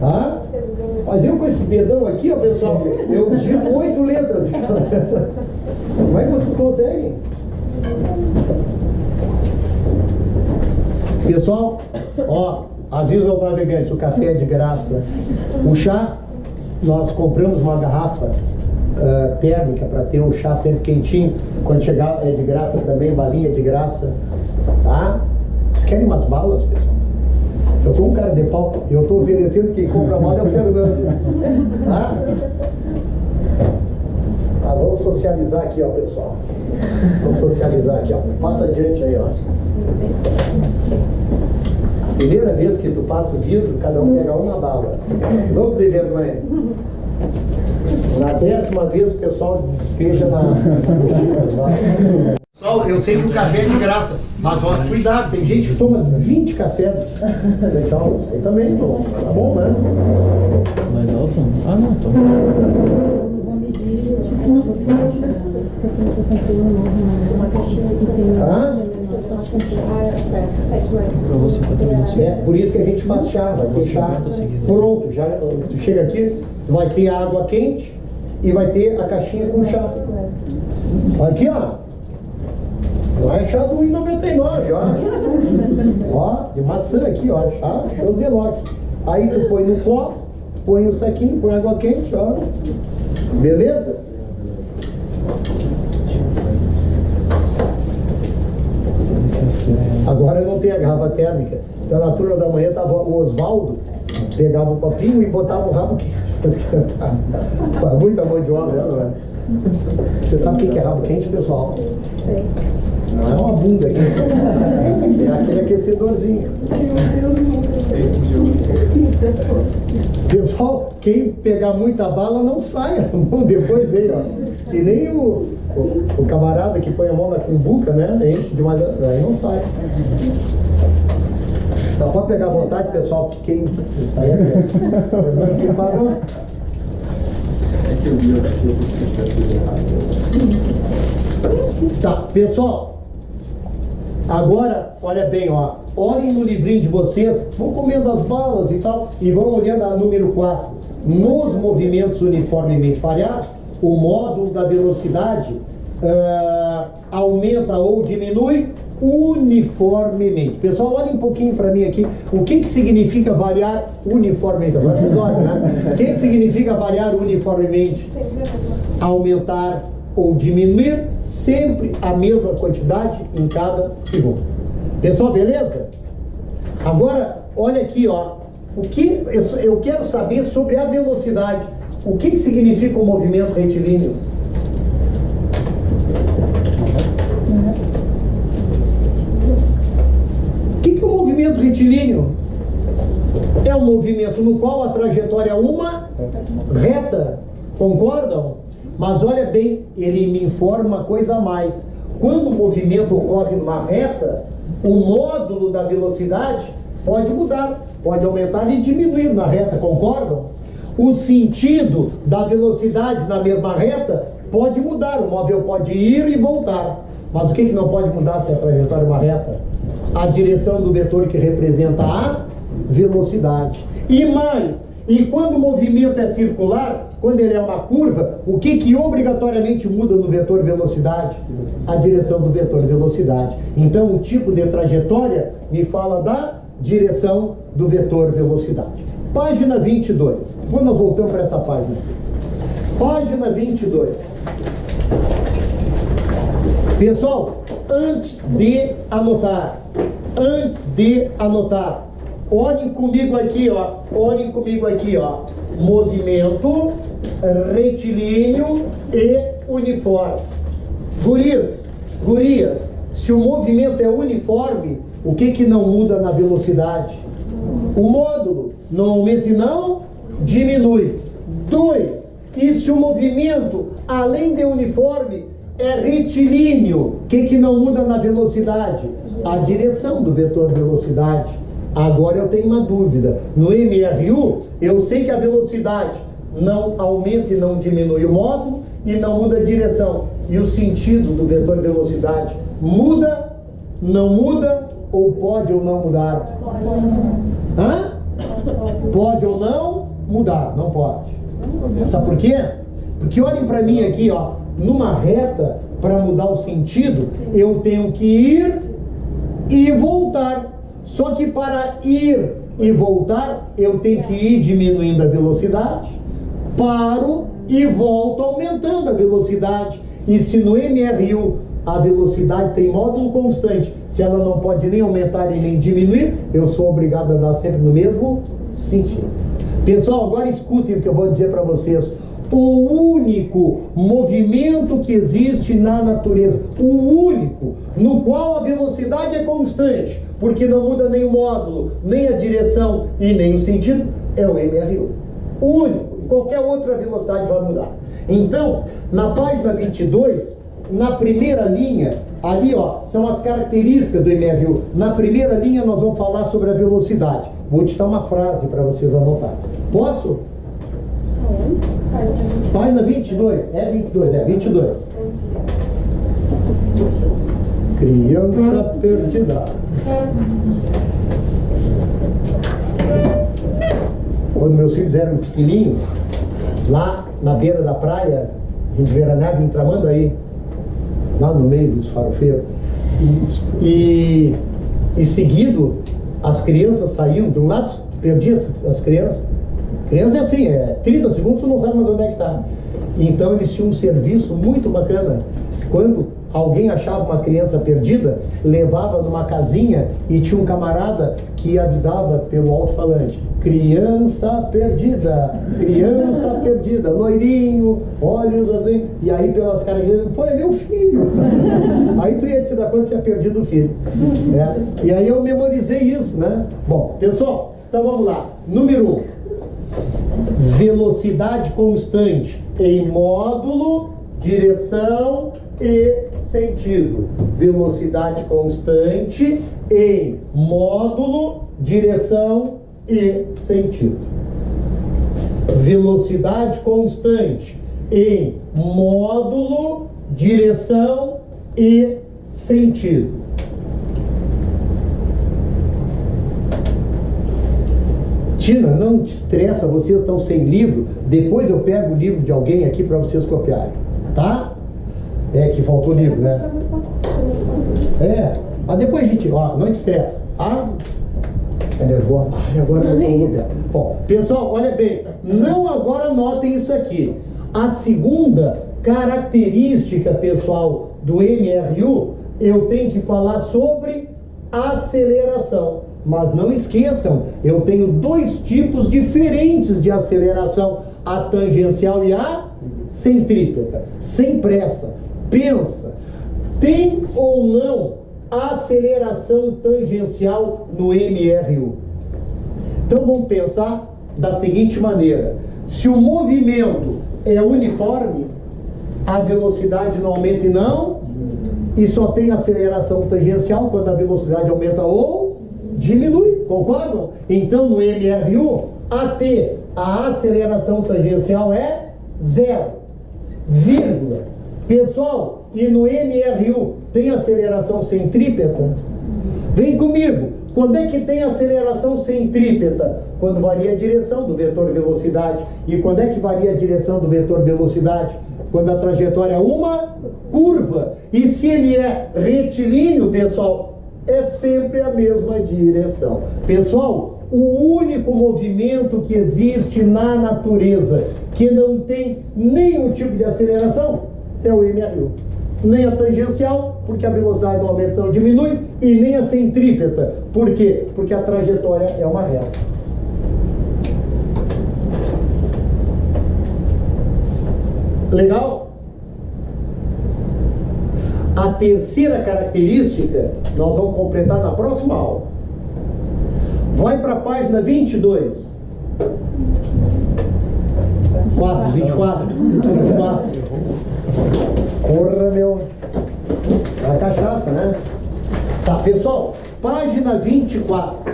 Ah? Mas eu com esse dedão aqui, ó, pessoal, eu digito 8 letras. Como é que vocês conseguem? Pessoal, ó, avisa ao navegante, o café é de graça. O chá, nós compramos uma garrafa térmica para ter o chá sempre quentinho. Quando chegar é de graça também, balinha é de graça. Tá? Vocês querem umas balas, pessoal? Eu sou um cara de pau, eu estou oferecendo, quem compra bala é o Fernando. Tá? Tá, vamos socializar aqui, ó, pessoal. Vamos socializar aqui, ó. Passa adiante aí, ó. Primeira vez que tu passa o vidro, cada um pega uma bala. Não ter vergonha. Na 10ª vez o pessoal despeja na. Pessoal, eu sei que o café é de graça, mas ó, cuidado, tem gente que toma 20 cafés. Então, aí também, pô, tá bom, né? Mais alto? Ah, não, tô. Vou medir, uma caixinha que tem. Ah? Pra você 50 minutos. É, por isso que a gente faz chá, vai ter chá pronto. Já, tu chega aqui, vai ter a água quente e vai ter a caixinha com chá. Aqui, ó. Não é chá do 1,99, ó. Ó, de maçã aqui, ó. Chá, shows de lote. Aí tu põe no copo, põe o saquinho, põe água quente, ó. Beleza? Agora não tem a garrafa térmica. Então na turma da manhã tava o Oswaldo, pegava o copinho e botava o rabo quente. Muita mão de obra, né? Você sabe o que é rabo quente, pessoal? Sei. Não é uma bunda aqui. É aquele aquecedorzinho. Pessoal, quem pegar muita bala não saia. Depois aí, ó. E nem o camarada que põe a mão na cumbuca, né? Enche demais, aí não sai. Dá pra pegar à vontade, pessoal, porque quem sai é quem parou. É que eu vi aqui, eu vou errado. Tá, pessoal. Agora, olha bem, ó. Olhem no livrinho de vocês, vão comendo as balas e tal, e vão olhando a número 4. Nos movimentos uniformemente variados, o módulo da velocidade aumenta ou diminui uniformemente. Pessoal, olhem um pouquinho para mim aqui. O que significa variar uniformemente? Agora vocês olham, né? O que significa variar uniformemente? Aumentar ou diminuir sempre a mesma quantidade em cada segundo. Pessoal, beleza? Agora, olha aqui, ó. O que eu quero saber sobre a velocidade. O que significa o movimento retilíneo? O que é o movimento retilíneo? É um movimento no qual a trajetória é uma reta. Concordam? Mas olha bem, ele me informa uma coisa a mais. Quando o movimento ocorre numa reta, o módulo da velocidade pode mudar, pode aumentar e diminuir na reta, concordam? O sentido da velocidade na mesma reta pode mudar, o móvel pode ir e voltar. Mas o que não pode mudar se a trajetória é uma reta? A direção do vetor que representa a velocidade. E mais, e quando o movimento é circular, quando ele é uma curva, o que obrigatoriamente muda no vetor velocidade? A direção do vetor velocidade. Então, o tipo de trajetória me fala da direção do vetor velocidade. Página 22. Quando nós voltamos para essa página? Página 22. Pessoal, antes de anotar, olhem comigo aqui, ó. Movimento retilíneo e uniforme. Gurias, se o movimento é uniforme, o que não muda na velocidade? O módulo não aumenta e não diminui. 2. E se o movimento, além de uniforme, é retilíneo, o que não muda na velocidade? A direção do vetor velocidade. Agora eu tenho uma dúvida. No MRU, eu sei que a velocidade não aumenta e não diminui o módulo, e não muda a direção. E o sentido do vetor velocidade muda, não muda, ou pode ou não mudar? Hã? Pode ou não mudar, não pode. Sabe por quê? Porque olhem para mim aqui, ó, numa reta, para mudar o sentido, eu tenho que ir e voltar. Só que para ir e voltar, eu tenho que ir diminuindo a velocidade, paro e volto aumentando a velocidade. E se no MRU a velocidade tem módulo constante, se ela não pode nem aumentar e nem diminuir, eu sou obrigado a andar sempre no mesmo sentido. Pessoal, agora escutem o que eu vou dizer para vocês. O único movimento que existe na natureza, o único, no qual a velocidade é constante, porque não muda nem o módulo, nem a direção e nem o sentido, é o MRU. O único. Qualquer outra velocidade vai mudar. Então, na página 22, na primeira linha, ali ó, são as características do MRU. Na primeira linha nós vamos falar sobre a velocidade. Vou te dar uma frase para vocês anotarem. Posso? Página 22, é 22. Criança perdida. Quando meus filhos eram pequenininhos, lá na beira da praia, a gente veraneava em Tramandaí, lá no meio dos farofeiros. E seguido, as crianças saíam de um lado, perdia as crianças. Criança é assim, 30 segundos tu não sabe mais onde é que está. Então eles tinham um serviço muito bacana. Quando alguém achava uma criança perdida, levava numa casinha e tinha um camarada que avisava pelo alto-falante: criança perdida, loirinho, olhos assim, e aí pelas caras, pô, é meu filho. Aí tu ia te dar conta que tinha perdido o filho. E aí eu memorizei isso, né? Bom, pessoal, então vamos lá. Número 1. Velocidade constante em módulo, direção e sentido. Velocidade constante em módulo, direção e sentido. Velocidade constante em módulo, direção e sentido. Tina, não te estressa, vocês estão sem livro. Depois eu pego o livro de alguém aqui para vocês copiarem, tá? É que faltou livro, né? Mas depois a gente, ó, não te estressa. É nervoso. Agora eu vou copiar. Bom, pessoal, olha bem, não agora notem isso aqui. A segunda característica, pessoal, do MRU, eu tenho que falar sobre aceleração. Mas não esqueçam, eu tenho dois tipos diferentes de aceleração, a tangencial e a centrípeta. Sem pressa, pensa, tem ou não aceleração tangencial no MRU? Então vamos pensar da seguinte maneira: se o movimento é uniforme, a velocidade não aumenta e não, e só tem aceleração tangencial quando a velocidade aumenta ou diminui, concordam? Então no MRU, AT, a aceleração tangencial é 0, vírgula. Pessoal, e no MRU tem aceleração centrípeta? Vem comigo, quando é que tem aceleração centrípeta? Quando varia a direção do vetor velocidade. E quando é que varia a direção do vetor velocidade? Quando a trajetória é uma curva. E se ele é retilíneo, pessoal, é sempre a mesma direção. Pessoal, o único movimento que existe na natureza que não tem nenhum tipo de aceleração é o MRU. Nem a tangencial, porque a velocidade não aumenta, não diminui, e nem a centrípeta. Por quê? Porque a trajetória é uma reta. Legal? A terceira característica nós vamos completar na próxima aula. Vai para a página 22. 24. Porra, meu. É a cachaça, né? Tá, pessoal, página 24.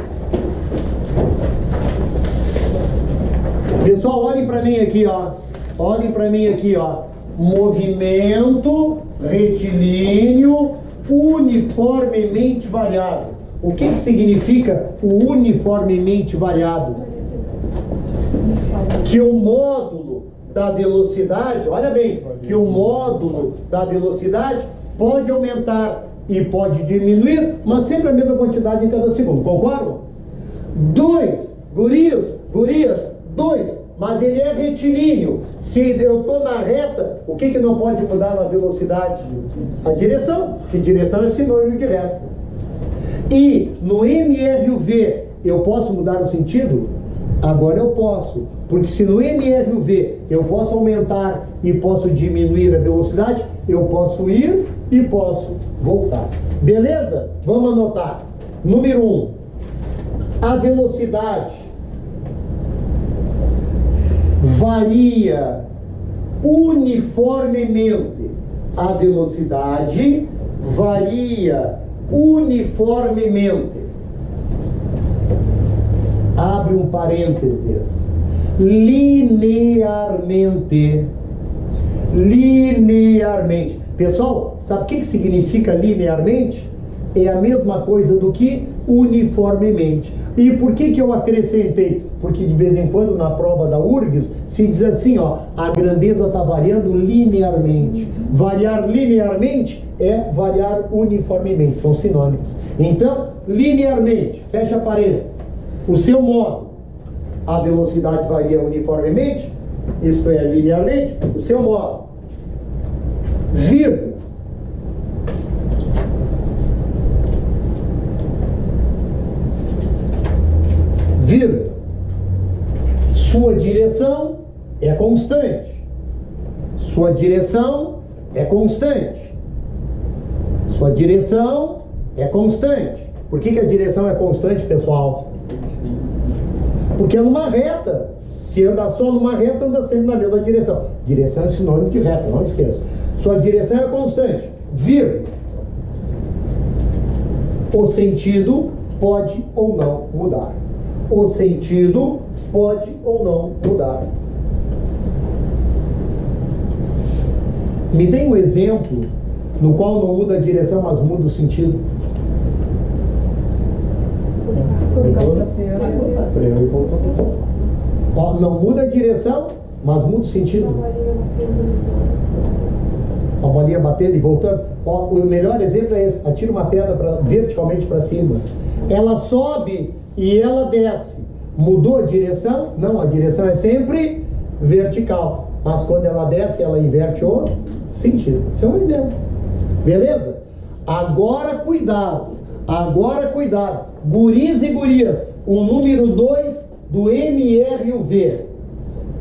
Pessoal, olhem para mim aqui, ó. Olhem para mim aqui, ó. movimento retilíneo uniformemente variado. O que significa o uniformemente variado? Que o módulo da velocidade, olha bem, que o módulo da velocidade pode aumentar e pode diminuir, mas sempre a mesma quantidade em cada segundo, concordam? 2, gurias, 2, mas ele é retilíneo. Se eu estou na reta, o que não pode mudar na velocidade? A direção, porque direção é sinônimo de reta. E no MRUV eu posso mudar o sentido? Agora eu posso, porque se no MRUV eu posso aumentar e posso diminuir a velocidade, eu posso ir e posso voltar. Beleza? Vamos anotar. Número 1, a velocidade varia uniformemente. A velocidade varia uniformemente. Abre um parênteses. Linearmente. Linearmente. Pessoal, sabe o que significa linearmente? É a mesma coisa do que uniformemente. E por que eu acrescentei? Porque de vez em quando na prova da URGS se diz assim, ó, a grandeza está variando linearmente. Variar linearmente é variar uniformemente, são sinônimos. Então, linearmente, fecha parênteses, o seu modo, a velocidade varia uniformemente, isto é, linearmente, o seu modo, vírgula, sua direção é constante. Sua direção é constante. Sua direção é constante. Por que a direção é constante, pessoal? Porque é numa reta. Se anda só numa reta, anda sempre na mesma direção. Direção é sinônimo de reta, não esqueça. Sua direção é constante. Vírgula. O sentido pode ou não mudar. O sentido pode ou não mudar. Me dê um exemplo no qual não muda a direção, mas muda o sentido. Ó, não muda a direção, mas muda o sentido. A bolinha batendo e voltando. Ó, o melhor exemplo é esse. Atira uma pedra verticalmente para cima. Ela sobe e ela desce. Mudou a direção? Não, a direção é sempre vertical. Mas quando ela desce, ela inverte o sentido. Isso é um exemplo. Beleza? Agora cuidado. Agora cuidado. Guris e gurias, o número 2 do MRUV.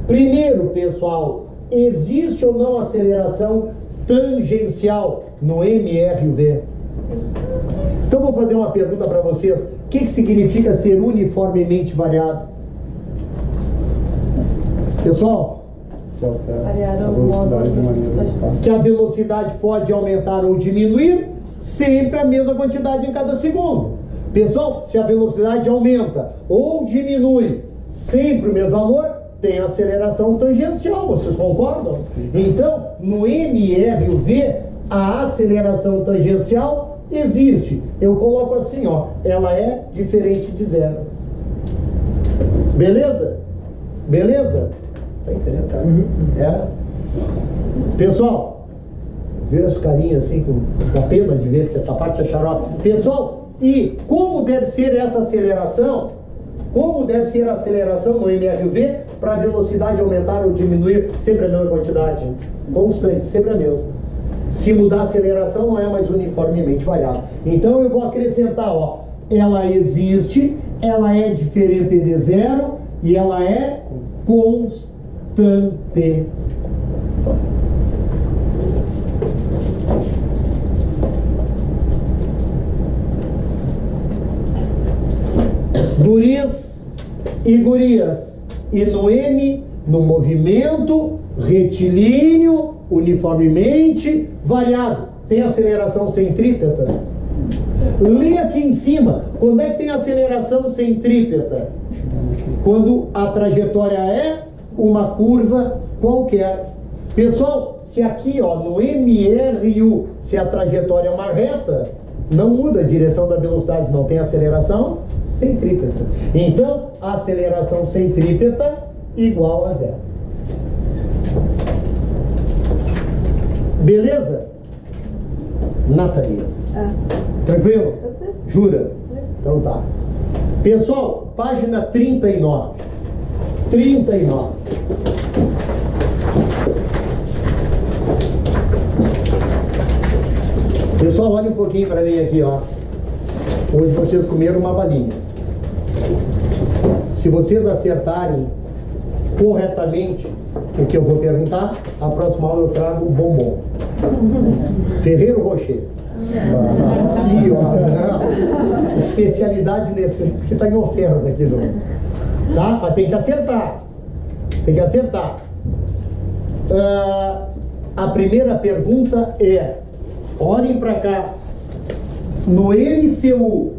Primeiro, pessoal, existe ou não aceleração tangencial no MRUV? Então vou fazer uma pergunta para vocês. O que significa ser uniformemente variado? Pessoal, Variar o modo que a velocidade pode aumentar ou diminuir, sempre a mesma quantidade em cada segundo. Pessoal, se a velocidade aumenta ou diminui sempre o mesmo valor, tem aceleração tangencial, vocês concordam? Então, no MRUV, a aceleração tangencial existe. Eu coloco assim, ó, ela é diferente de zero. Beleza? Beleza? Tá entendendo, cara? É. Pessoal, vê os carinhas assim, com a pena de ver, porque essa parte é xarope. Pessoal, e como deve ser essa aceleração? Como deve ser a aceleração no MRUV para a velocidade aumentar ou diminuir sempre a mesma quantidade? Constante, sempre a mesma. Se mudar a aceleração, não é mais uniformemente variável. Então eu vou acrescentar, ó, ela existe, ela é diferente de zero e ela é constante. Guris e gurias, e no M, no movimento retilíneo, uniformemente variado, tem aceleração centrípeta? Lê aqui em cima, quando é que tem aceleração centrípeta? Quando a trajetória é uma curva qualquer. Pessoal, se aqui, ó, no MRU, se a trajetória é uma reta, não muda a direção da velocidade, não tem aceleração centrípeta. Então, a aceleração centrípeta igual a zero. Beleza? Nathalie. Tranquilo? Jura? Então tá. Pessoal, página 39. 39. Pessoal, olha um pouquinho para mim aqui, ó. Hoje vocês comeram uma balinha. Se vocês acertarem corretamente o que eu vou perguntar, a próxima aula eu trago o bombom. Ferreiro Rocher. Aqui, ó. Não. Especialidade nesse, porque está em oferta aqui, não. Tá? Mas tem que acertar. Tem que acertar. A primeira pergunta é: olhem para cá. No MCU,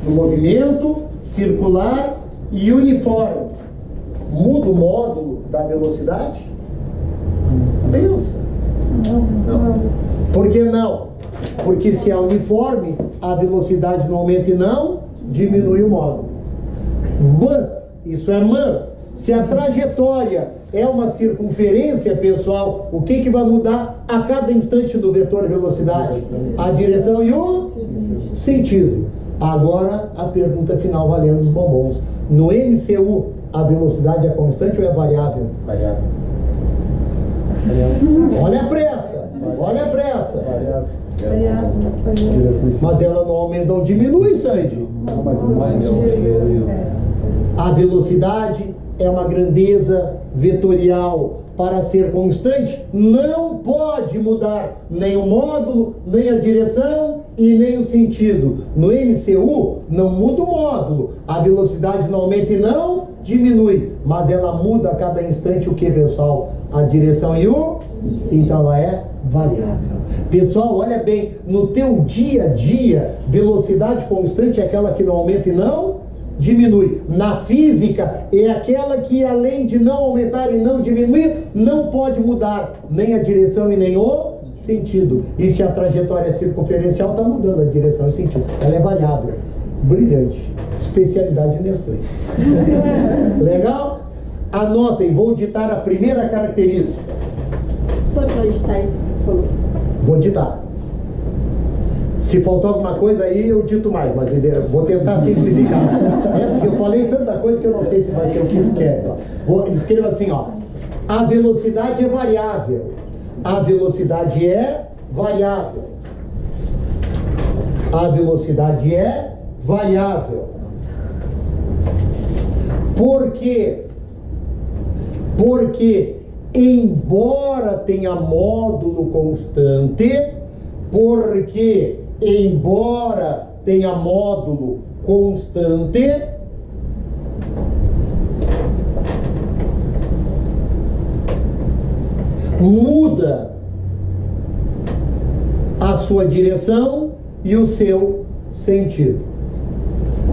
no movimento circular e uniforme, muda o módulo da velocidade? Pensa. Não. Por que não? Porque se é uniforme, a velocidade não aumenta e não diminui o módulo. But, isso é mas, se a trajetória é uma circunferência, pessoal, o que vai mudar a cada instante do vetor velocidade? A direção e o sentido. Agora, a pergunta final valendo os bombons. No MCU, a velocidade é constante ou é variável? Variável. Olha a pressa! Olha a pressa! Variável. Mas ela não aumenta ou diminui, Sandy. A velocidade é uma grandeza vetorial. Para ser constante, não pode mudar nem o módulo, nem a direção e nem o sentido. No MCU, não muda o módulo. A velocidade não aumenta e não diminui. Mas ela muda a cada instante o que, pessoal? A direção e o... Então ela é variável. Pessoal, olha bem, no teu dia a dia, velocidade constante é aquela que não aumenta e não diminui. Na física, é aquela que, além de não aumentar e não diminuir, não pode mudar nem a direção e nem o sentido. E se a trajetória é circunferencial, está mudando a direção e o sentido. Ela é variável. Brilhante. Especialidade Nestlé. Legal? Anotem, vou ditar a primeira característica. Só para digitar isso que tu falou. Vou ditar. Se faltou alguma coisa aí, eu dito mais, mas vou tentar simplificar. Porque eu falei tanta coisa que eu não sei se vai ser o que eu quero. Escreva assim, ó. A velocidade é variável. A velocidade é variável. A velocidade é variável. Por quê? Porque, embora tenha módulo constante, porque embora tenha módulo constante, muda a sua direção e o seu sentido.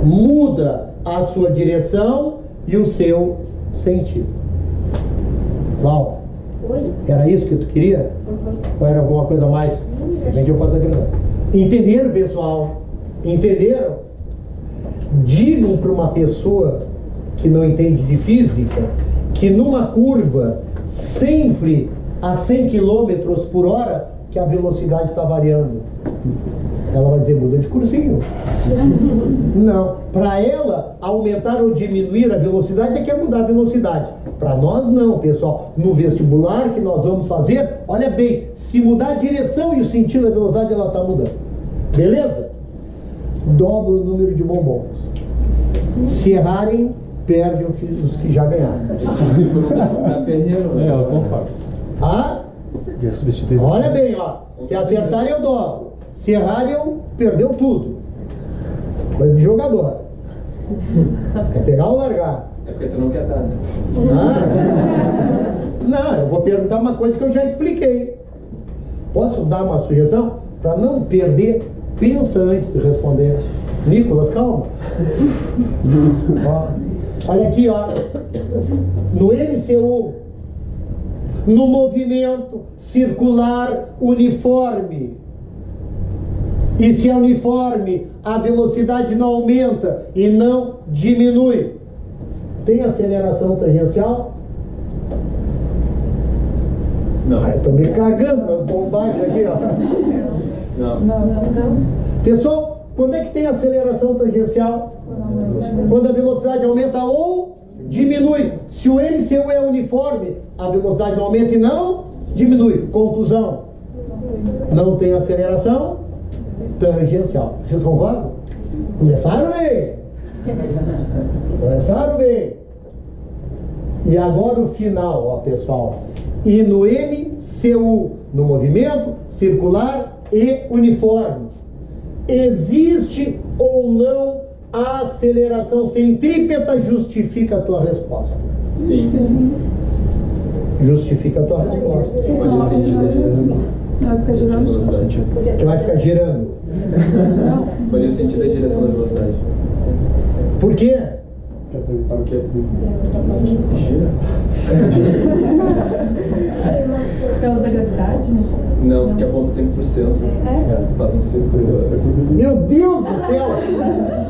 Muda a sua direção e o seu sentido. Laura, Oi? era isso que tu queria? Ou era alguma coisa a mais? De repente eu faço aqui. Entenderam, pessoal? Entenderam? Digam para uma pessoa que não entende de física que numa curva sempre a 100 km por hora que a velocidade está variando. Ela vai dizer, muda de cursinho. Não. Para ela, aumentar ou diminuir a velocidade é que é mudar a velocidade. Para nós não, pessoal. No vestibular que nós vamos fazer, olha bem, se mudar a direção e o sentido da velocidade, ela está mudando. Beleza? Dobra o número de bombons. Se errarem, perdem os que já ganharam. Da Ferreiro, É, eu concordo. Ah? Já substituiu. Olha bem, ó. Se acertarem, eu dobro. Se errarem, eu perdeu tudo. Coisa de jogador. É pegar ou largar? É porque tu não quer dar, né? Ah. Não, eu vou perguntar uma coisa que eu já expliquei. Posso dar uma sugestão? Para não perder, pensa antes de responder. Nicolas, calma. Ó, olha aqui, ó. No MCU, no movimento circular uniforme. E se é uniforme, a velocidade não aumenta e não diminui. Tem aceleração tangencial? Não. Estou me cagando nas bobagens aqui, ó. Não. Pessoal, quando é que tem aceleração tangencial? Quando a velocidade aumenta ou diminui. Se o MCU é uniforme, a velocidade não aumenta e não diminui. Conclusão: não tem aceleração tangencial. Vocês concordam? Começaram bem. Começaram bem. E agora o final, ó, pessoal. E no MCU, no movimento circular e uniforme, existe ou não a aceleração centrípeta? Justifica a tua resposta. Sim. Justifica a tua resposta. Varia o sentido da direção. Vai ficar girando. Velocidade. Que vai ficar girando. Varia o sentido da direção da velocidade. Por quê? Porque gira? Por causa da gravidade, né? Não, porque aponta sempre pro centro. Faz um círculo. Meu Deus do céu!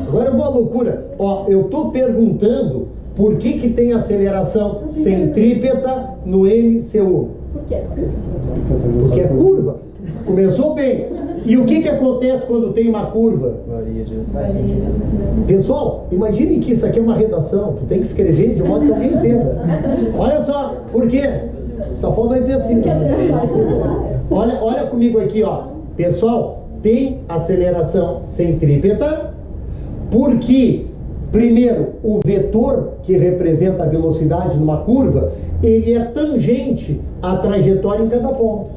Agora eu vou à loucura. Ó, eu tô perguntando por que tem aceleração centrípeta no MCU. Por quê? Porque é curva. Começou bem. E o que acontece quando tem uma curva? Varia a direção. Pessoal, imagine que isso aqui é uma redação. Tu tem que escrever de modo que alguém entenda. Olha só, por quê? Só falta dizer assim. Olha comigo aqui, ó. Pessoal, tem aceleração centrípeta porque, primeiro, o vetor que representa a velocidade numa curva, ele é tangente à trajetória em cada ponto.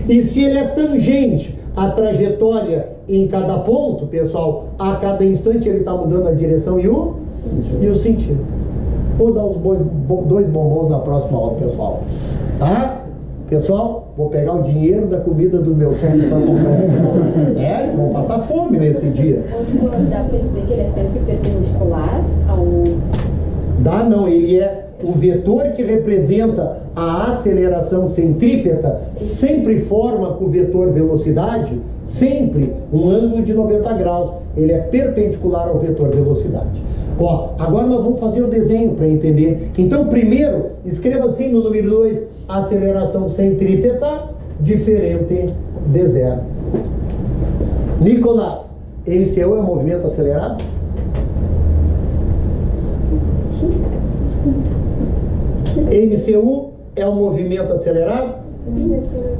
E se ele é tangente à trajetória em cada ponto, pessoal, a cada instante ele está mudando a direção e o sentido. Vou dar os dois bombons na próxima aula, pessoal. Tá? Pessoal, vou pegar o dinheiro da comida dos meus filhos para comprar. Sério, vão passar fome nesse dia. Dá para dizer que ele é sempre perpendicular ao... Dá não, ele é o vetor que representa a aceleração centrípeta, sempre forma com o vetor velocidade, sempre um ângulo de 90 graus. Ele é perpendicular ao vetor velocidade. Ó, agora nós vamos fazer o desenho para entender. Então, primeiro, escreva assim no número 2, aceleração centrípeta diferente de zero. Nicolás, MCU é movimento acelerado? MCU é um movimento acelerado?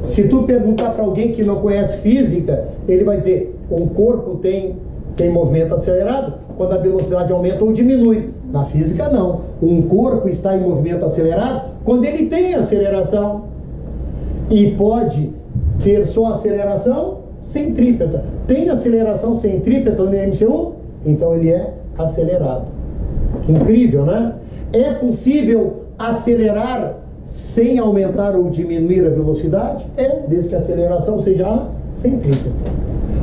Se tu perguntar para alguém que não conhece física, ele vai dizer, um corpo tem movimento acelerado quando a velocidade aumenta ou diminui. Na física não. Um corpo está em movimento acelerado quando ele tem aceleração. E pode ter só aceleração centrípeta. Tem aceleração centrípeta no MCU? Então ele é acelerado. Incrível, né? É possível acelerar sem aumentar ou diminuir a velocidade? É, desde que a aceleração seja centrípeta.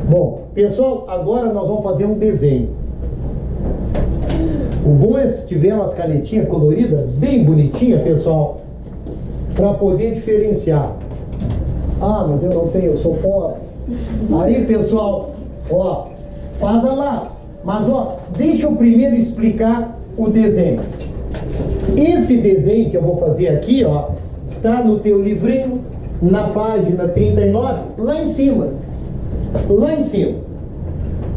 Bom, pessoal, agora nós vamos fazer um desenho. O bom é se tiver umas canetinhas coloridas, bem bonitinha, pessoal, para poder diferenciar. Ah, mas eu não tenho, eu sou pobre. Aí, pessoal, ó, faz a lápis. Mas, ó, deixa eu primeiro explicar o desenho. Esse desenho que eu vou fazer aqui, ó, tá no teu livrinho, na página 39, lá em cima. Lá em cima.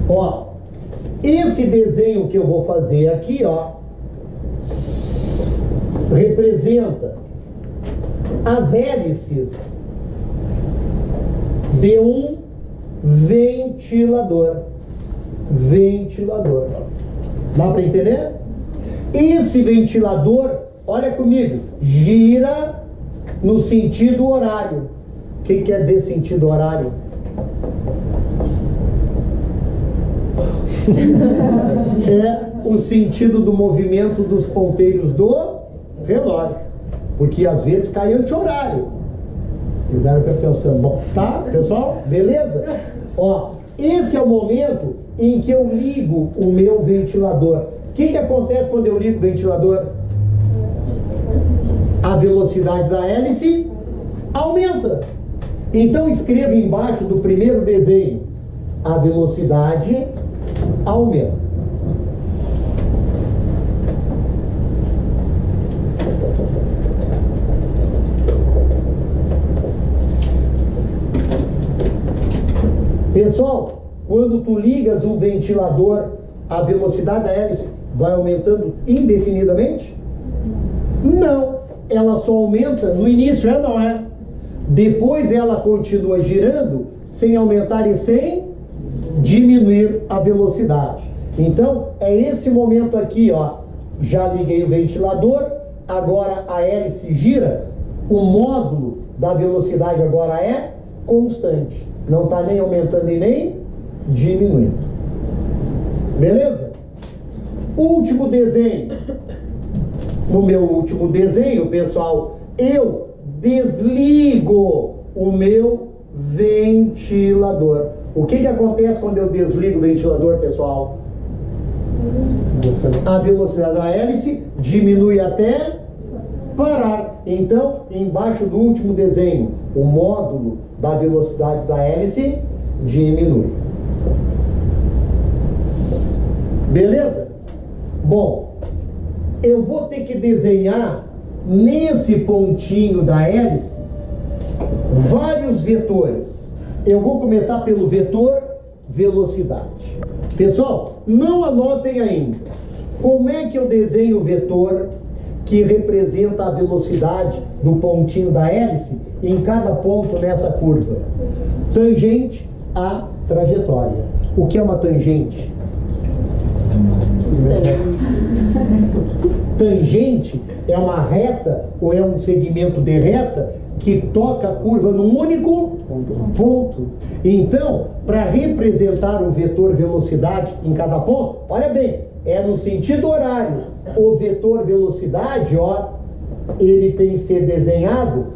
Ó, esse desenho que eu vou fazer aqui, ó, representa as hélices de um ventilador. Ventilador. Dá para entender? Esse ventilador, olha comigo, gira no sentido horário. O que quer dizer sentido horário? É o sentido do movimento dos ponteiros do relógio. Porque às vezes cai anti-horário. E o cara fica pensando, bom, tá, pessoal? Beleza? Ó, esse é o momento em que eu ligo o meu ventilador. O que acontece quando eu ligo o ventilador? a velocidade da hélice aumenta. Então escreva embaixo do primeiro desenho, a velocidade aumenta. Pessoal, quando tu ligas um ventilador, a velocidade da hélice vai aumentando indefinidamente? Não, ela só aumenta no início, não é? Depois ela continua girando sem aumentar e sem diminuir a velocidade. Então, é esse momento aqui, ó. Já liguei o ventilador, agora a hélice gira, o módulo da velocidade agora é constante. Não está nem aumentando e nem diminuindo. Beleza? Último desenho. No meu último desenho, pessoal, eu desligo o meu ventilador. O que acontece quando eu desligo o ventilador, pessoal? A velocidade da hélice diminui até parar. Então, embaixo do último desenho, o módulo da velocidade da hélice diminui. Beleza? Bom, eu vou ter que desenhar nesse pontinho da hélice vários vetores. Eu vou começar pelo vetor velocidade. Pessoal, não anotem ainda. Como é que eu desenho o vetor que representa a velocidade do pontinho da hélice em cada ponto nessa curva? Tangente à trajetória. O que é uma tangente? Tangente é uma reta ou é um segmento de reta que toca a curva num único ponto. Então, para representar o vetor velocidade em cada ponto, olha bem, é no sentido horário. O vetor velocidade, ó, ele tem que ser desenhado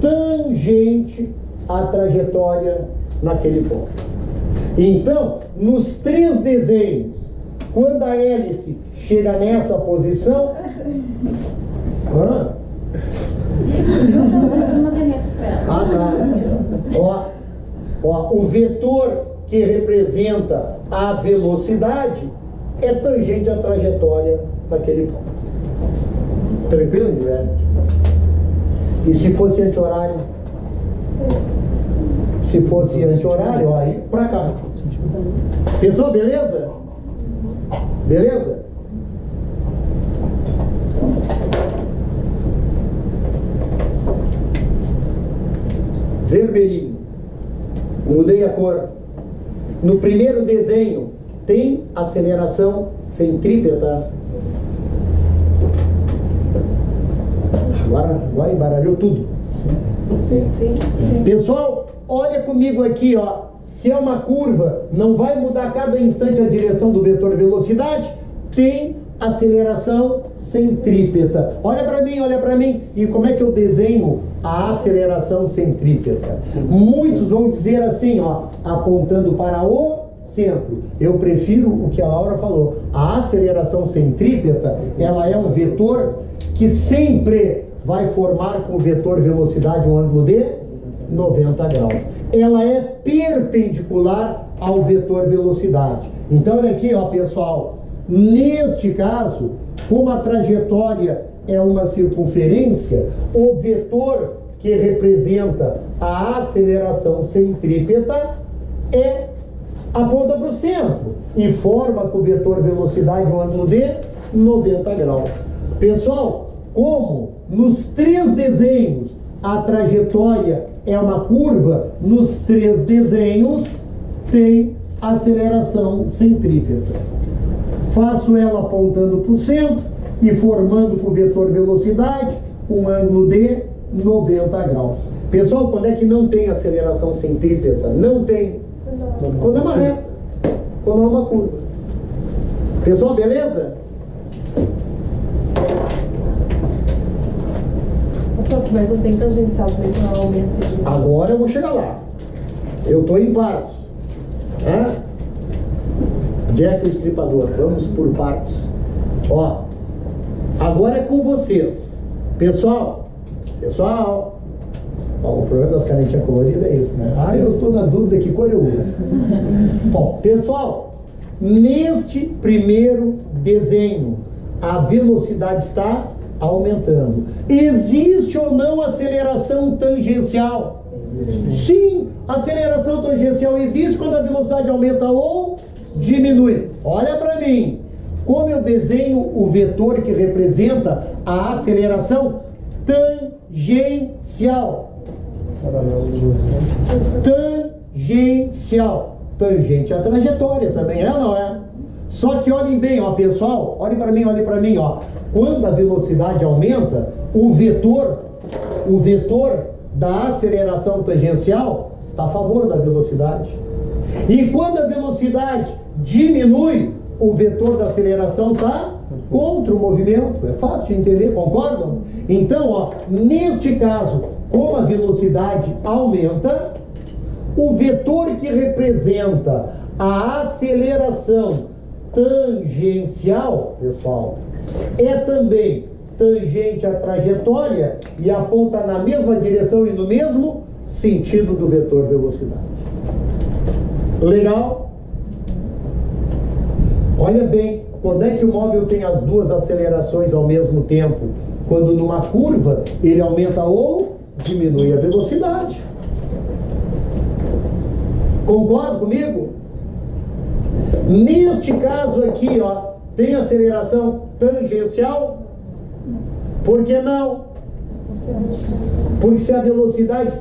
tangente à trajetória naquele ponto. Então, nos três desenhos, quando a hélice chega nessa posição, o vetor que representa a velocidade é tangente à trajetória naquele ponto. Tranquilo, velho? E se fosse anti-horário? Se fosse anti-horário, aí pra cá. Pessoal, beleza? Beleza? Vermelhinho. Mudei a cor. No primeiro desenho tem aceleração centrípeta. Agora embaralhou tudo. Sim. Pessoal, olha comigo aqui, ó. Se é uma curva, não vai mudar a cada instante a direção do vetor velocidade? Tem aceleração centrípeta. Olha para mim. E como é que eu desenho a aceleração centrípeta? Muitos vão dizer assim, ó, apontando para o centro. Eu prefiro o que a Laura falou. A aceleração centrípeta, ela é um vetor que sempre vai formar com o vetor velocidade um ângulo de 90 graus. Ela é perpendicular ao vetor velocidade. Então, olha aqui, ó, pessoal. Neste caso, como a trajetória é uma circunferência, o vetor que representa a aceleração centrípeta aponta para o centro e forma com o vetor velocidade um ângulo de 90 graus. Pessoal, como nos três desenhos a trajetória é uma curva, nos três desenhos tem aceleração centrípeta. Faço ela apontando para o centro e formando com o vetor velocidade um ângulo de 90 graus. Pessoal, quando é que não tem aceleração centrípeta? Não tem. Quando é uma reta, quando é uma curva. Pessoal, beleza? Mas não tem tangencial também para aumento de... Agora eu vou chegar lá. Eu estou em partes. Jack o estripador. Vamos por partes. Ó, agora é com vocês. Pessoal, Pessoal, ó, o problema das canetinhas coloridas é esse, né? Ah, eu estou na dúvida que cor eu uso. Bom, pessoal, neste primeiro desenho, a velocidade está aumentando. Existe ou não aceleração tangencial? Sim, aceleração tangencial existe quando a velocidade aumenta ou diminui. Olha para mim, como eu desenho o vetor que representa a aceleração tangencial. Tangencial. Tangente à trajetória também é ou não é? Só que olhem bem, ó, pessoal, olhem para mim, ó. Quando a velocidade aumenta, o vetor da aceleração tangencial está a favor da velocidade. E quando a velocidade diminui, o vetor da aceleração está contra o movimento. É fácil de entender, concordam? Então, ó, neste caso, como a velocidade aumenta, o vetor que representa a aceleração tangencial, pessoal, é também tangente à trajetória e aponta na mesma direção e no mesmo sentido do vetor velocidade. Legal? Olha bem, quando é que o móvel tem as duas acelerações ao mesmo tempo? Quando numa curva ele aumenta ou diminui a velocidade. Concorda comigo? Neste caso aqui, ó, tem aceleração tangencial? Por que não? Porque se a velocidade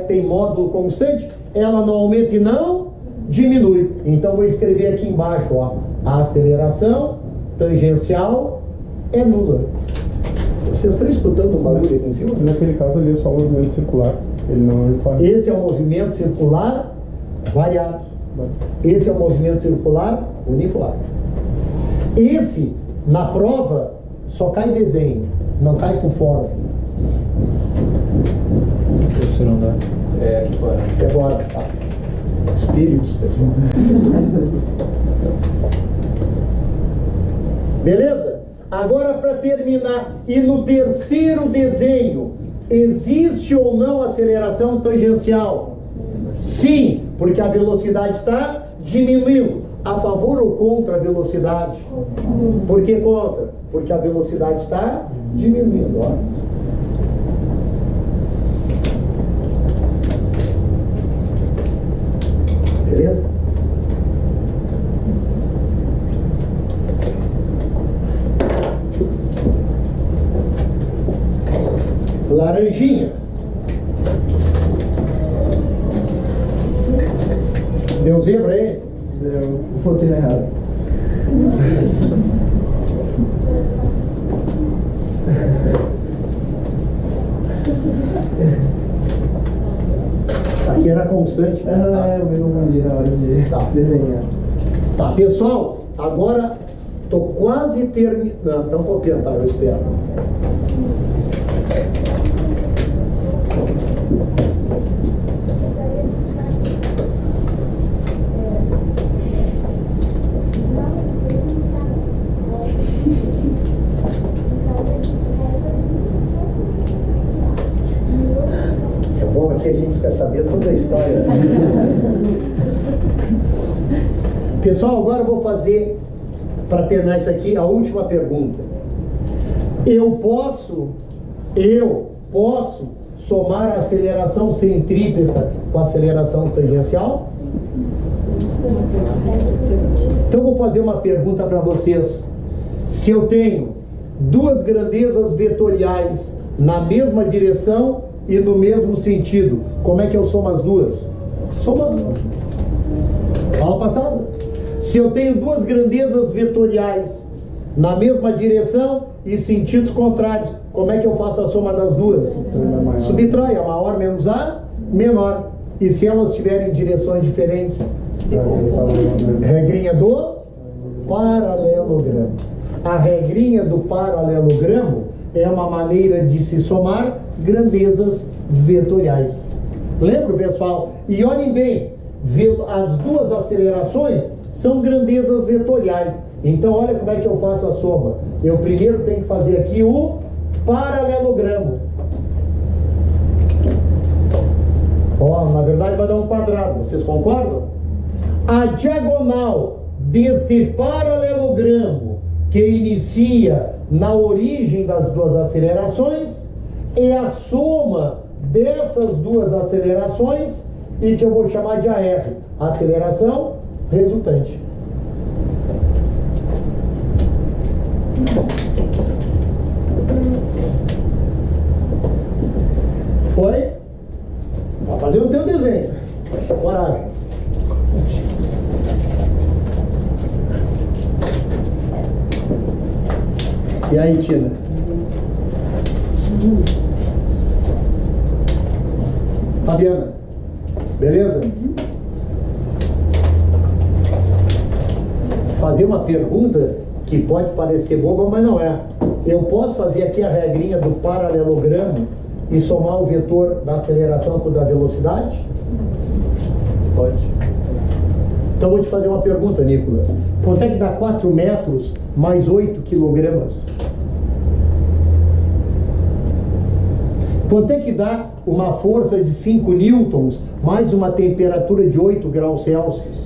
tem módulo constante, ela não aumenta e não diminui. Então vou escrever aqui embaixo, ó, a aceleração tangencial é nula. Vocês estão escutando um barulho aqui em cima? Naquele caso ali é só o movimento circular. Ele não faz. Esse é o movimento circular variado. Esse é o movimento circular uniforme. Esse, na prova, só cai desenho, não cai com forma. Terceiro andar. É, aqui fora. É fora, tá? Espíritos. Beleza? Agora, para terminar, e no terceiro desenho, existe ou não aceleração tangencial? Sim, porque a velocidade está diminuindo. A favor ou contra a velocidade? Por que contra? Porque a velocidade está diminuindo. Ó. Beleza? Laranjinha. Deu zebra aí? Eu botei na errada. Aqui era constante. Né? Eu me confundi na hora de desenhar. Tá, pessoal, agora tô quase terminando. Então copiando, tá? Eu espero. Que a gente fica sabendo toda a história. Pessoal, agora eu vou fazer, para terminar isso aqui, a última pergunta. Eu posso somar a aceleração centrípeta com a aceleração tangencial? Então eu vou fazer uma pergunta para vocês. Se eu tenho duas grandezas vetoriais na mesma direção e no mesmo sentido, como é que eu somo as duas? Somando. Aula passada. Se eu tenho duas grandezas vetoriais na mesma direção e sentidos contrários, como é que eu faço a soma das duas? Subtrai, a maior menos a menor. E se elas tiverem direções diferentes? Regrinha do paralelogramo. A regrinha do paralelogramo é uma maneira de se somar grandezas vetoriais. Lembra, pessoal? E olhem bem, as duas acelerações são grandezas vetoriais. Então, olha como é que eu faço a soma. Eu primeiro tenho que fazer aqui o paralelogramo. Ó, na verdade vai dar um quadrado, vocês concordam? A diagonal deste paralelogramo que inicia na origem das duas acelerações é a soma dessas duas acelerações e que eu vou chamar de AR, aceleração resultante. Foi? Vai fazer o teu desenho. Coragem. E aí, Tina? Fabiana, beleza? Fazer uma pergunta que pode parecer boba, mas não é. Eu posso fazer aqui a regrinha do paralelogramo e somar o vetor da aceleração com o da velocidade? Pode. Então vou te fazer uma pergunta, Nicolas. Quanto é que dá 4 metros mais 8 quilogramas? Quanto é que dá uma força de 5 newtons mais uma temperatura de 8 graus Celsius?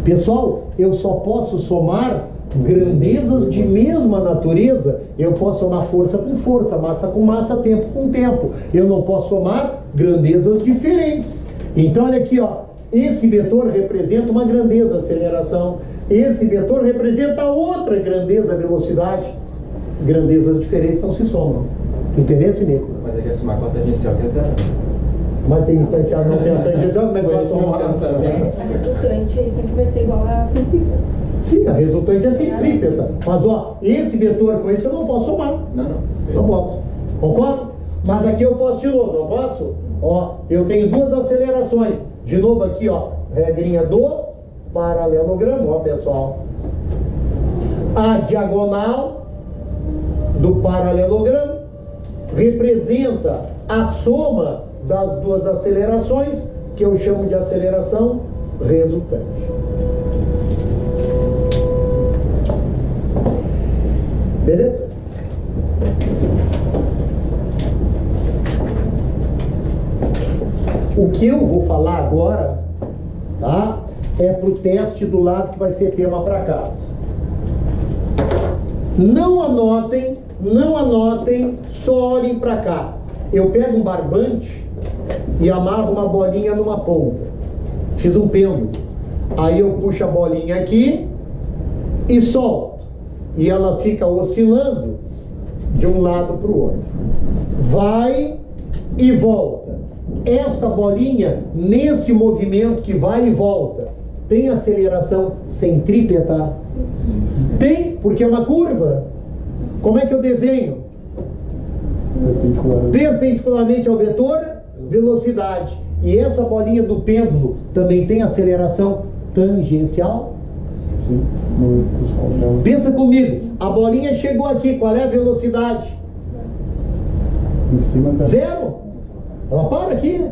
Pessoal, eu só posso somar grandezas de mesma natureza. Eu posso somar força com força, massa com massa, tempo com tempo. Eu não posso somar grandezas diferentes. Então olha aqui, ó. Esse vetor representa uma grandeza, aceleração. Esse vetor representa outra grandeza, velocidade. Grandezas diferentes não se somam. Entendesse, Nicolas? Mas é que é somar com a tangencial que é zero. Mas se tangencial não tem a tangencial, como é que Foi vai esse meu somar? pensamento. A resultante aí sempre vai ser igual a centrípeta. Sim, a resultante é centrípeta. Mas ó, esse vetor com esse eu não posso somar. Não, isso aí. Não posso. Concorda? Mas aqui eu posso de novo, não posso? Ó, eu tenho duas acelerações. De novo aqui, ó, regrinha do paralelogramo, ó, pessoal. A diagonal do paralelogramo representa a soma das duas acelerações, que eu chamo de aceleração resultante. Beleza? O que eu vou falar agora, tá? É pro teste do lado que vai ser tema para casa. Não anotem, só olhem para cá. Eu pego um barbante e amarro uma bolinha numa ponta. Fiz um pêndulo. Aí eu puxo a bolinha aqui e solto. E ela fica oscilando de um lado para o outro. Vai e volta. Esta bolinha, nesse movimento que vai e volta, tem aceleração centrípeta? Tem, porque é uma curva. Como é que eu desenho? Perpendicularmente ao vetor, velocidade. E essa bolinha do pêndulo também tem aceleração tangencial? Sim. Pensa comigo, a bolinha chegou aqui, qual é a velocidade? Em cima tá. Zero. Ela para aqui.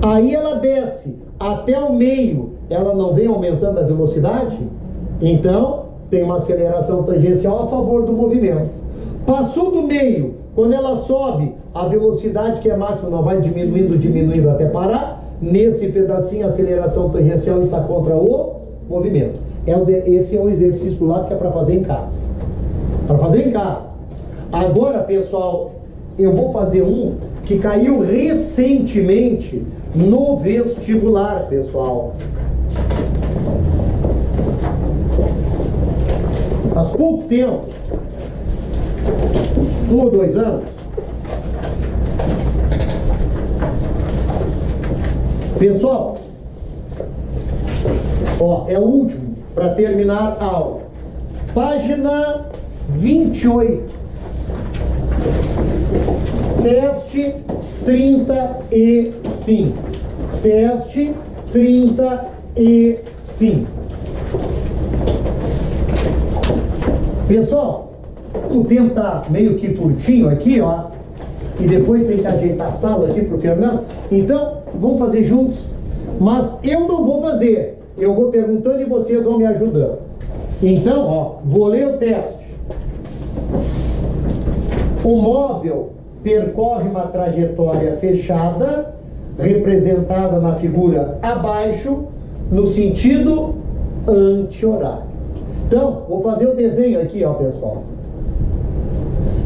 Aí ela desce até o meio, ela não vem aumentando a velocidade? Então, tem uma aceleração tangencial a favor do movimento. Passou do meio, quando ela sobe, a velocidade que é máxima não vai diminuindo até parar. Nesse pedacinho, a aceleração tangencial está contra o movimento. Esse é o exercício do lado que é para fazer em casa. Para fazer em casa. Agora, pessoal, eu vou fazer um que caiu recentemente no vestibular, pessoal. Faz pouco tempo, 1 ou 2 anos, pessoal, ó, é o último para terminar a aula. Página 28. Teste 35. Teste 35. Pessoal, o tempo tá meio que curtinho aqui, ó. E depois tem que ajeitar a sala aqui pro Fernando. Então, vamos fazer juntos. Mas eu não vou fazer. Eu vou perguntando e vocês vão me ajudando. Então, ó, vou ler o teste. O móvel percorre uma trajetória fechada representada na figura abaixo, no sentido anti-horário. Então, vou fazer o desenho aqui, ó, pessoal.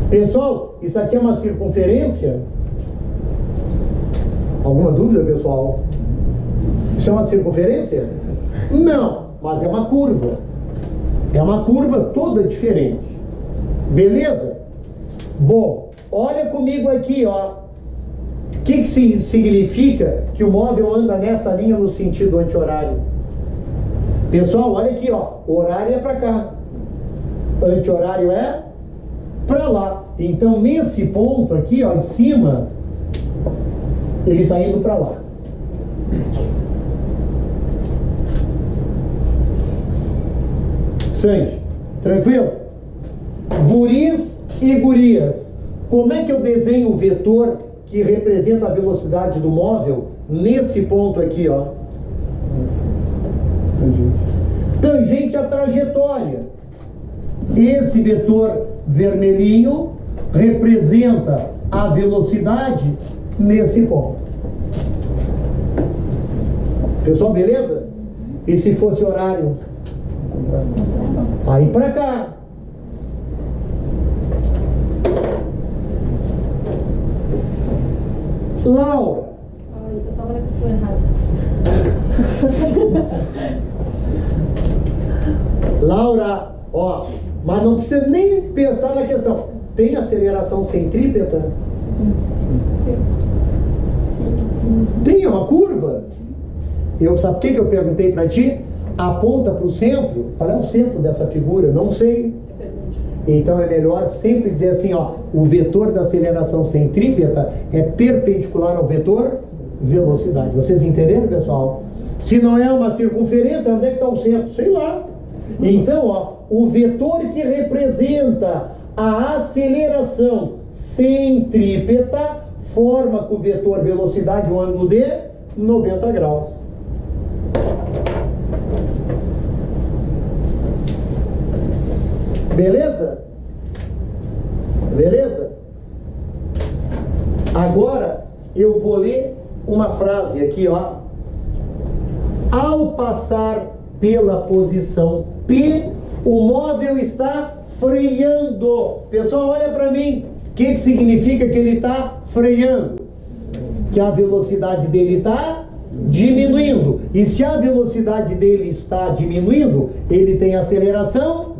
Pessoal, isso aqui é uma circunferência? Alguma dúvida, pessoal? Isso é uma circunferência? Não, mas é uma curva. É uma curva toda diferente. Beleza? Bom, olha comigo aqui, ó. O que significa que o móvel anda nessa linha no sentido anti-horário? Pessoal, olha aqui, ó. Horário é para cá. Anti-horário é para lá. Então, nesse ponto aqui, ó, em cima, ele está indo para lá. Sandy, tranquilo? Guris e gurias, como é que eu desenho o vetor que representa a velocidade do móvel nesse ponto aqui, ó? Tangente à trajetória. Esse vetor vermelhinho representa a velocidade nesse ponto. Pessoal, beleza? E se fosse horário? Aí pra cá. Laura. Ai, eu tava na questão errada. Laura, ó, mas não precisa nem pensar na questão. Tem aceleração centrípeta? Sim. Tem uma curva? Sabe o que eu perguntei para ti? Aponta para o centro. Qual é o centro dessa figura? Não sei. Então é melhor sempre dizer assim, ó, o vetor da aceleração centrípeta é perpendicular ao vetor velocidade. Vocês entenderam, pessoal? Se não é uma circunferência, onde é que está o centro? Sei lá. Então, ó, o vetor que representa a aceleração centrípeta forma com o vetor velocidade um ângulo de 90 graus. Beleza? Beleza? Agora eu vou ler uma frase aqui, ó. Ao passar pela posição P, o móvel está freando. Pessoal, olha para mim. O que significa que ele está freando? Que a velocidade dele está diminuindo. E se a velocidade dele está diminuindo, ele tem aceleração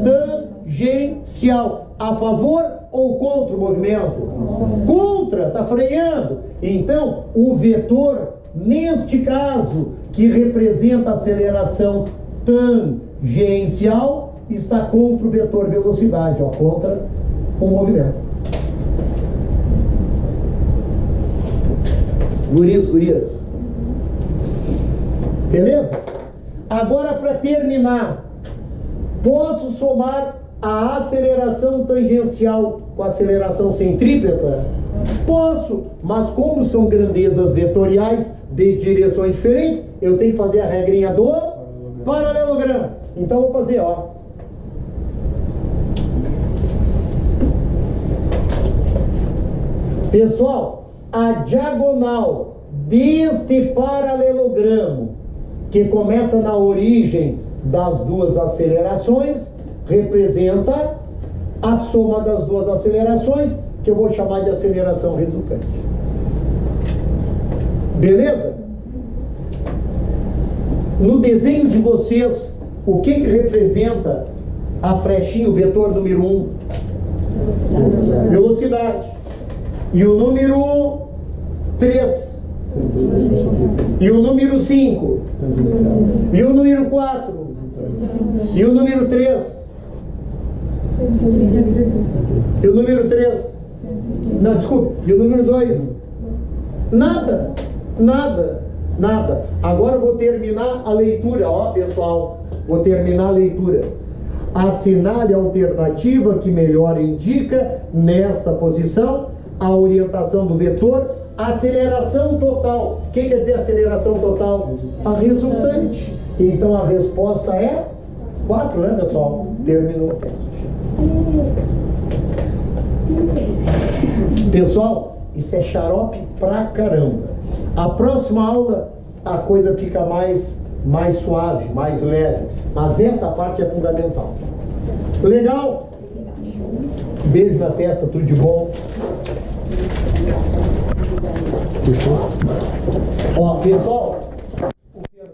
tangencial. A favor ou contra o movimento? Contra, está freando. Então, o vetor, neste caso, que representa a aceleração tangencial, está contra o vetor velocidade, ó, contra o movimento. Gurias. Beleza? Agora, para terminar, posso somar a aceleração tangencial com a aceleração centrípeta? Posso, mas como são grandezas vetoriais de direções diferentes, eu tenho que fazer a regrinha do paralelogramo. Então vou fazer, ó. Pessoal, a diagonal deste paralelogramo, que começa na origem das duas acelerações, representa a soma das duas acelerações, que eu vou chamar de aceleração resultante. Beleza? No desenho de vocês, o que representa a flechinha, o vetor número 1? Velocidade. E o número 3? E o número 5? E o número 4? E o número 3? E o número 3? Não, desculpe. E o número 2? Nada. Agora eu vou terminar a leitura, ó, pessoal. Vou terminar a leitura. Assinale a alternativa que melhor indica nesta posição a orientação do vetor, aceleração total. O que quer dizer aceleração total? A resultante. Então a resposta é 4, né, pessoal? Terminou o teste. Pessoal, isso é xarope pra caramba. A próxima aula a coisa fica mais suave, mais leve, mas essa parte é fundamental. Legal? Beijo na testa, tudo de bom. Ó, pessoal,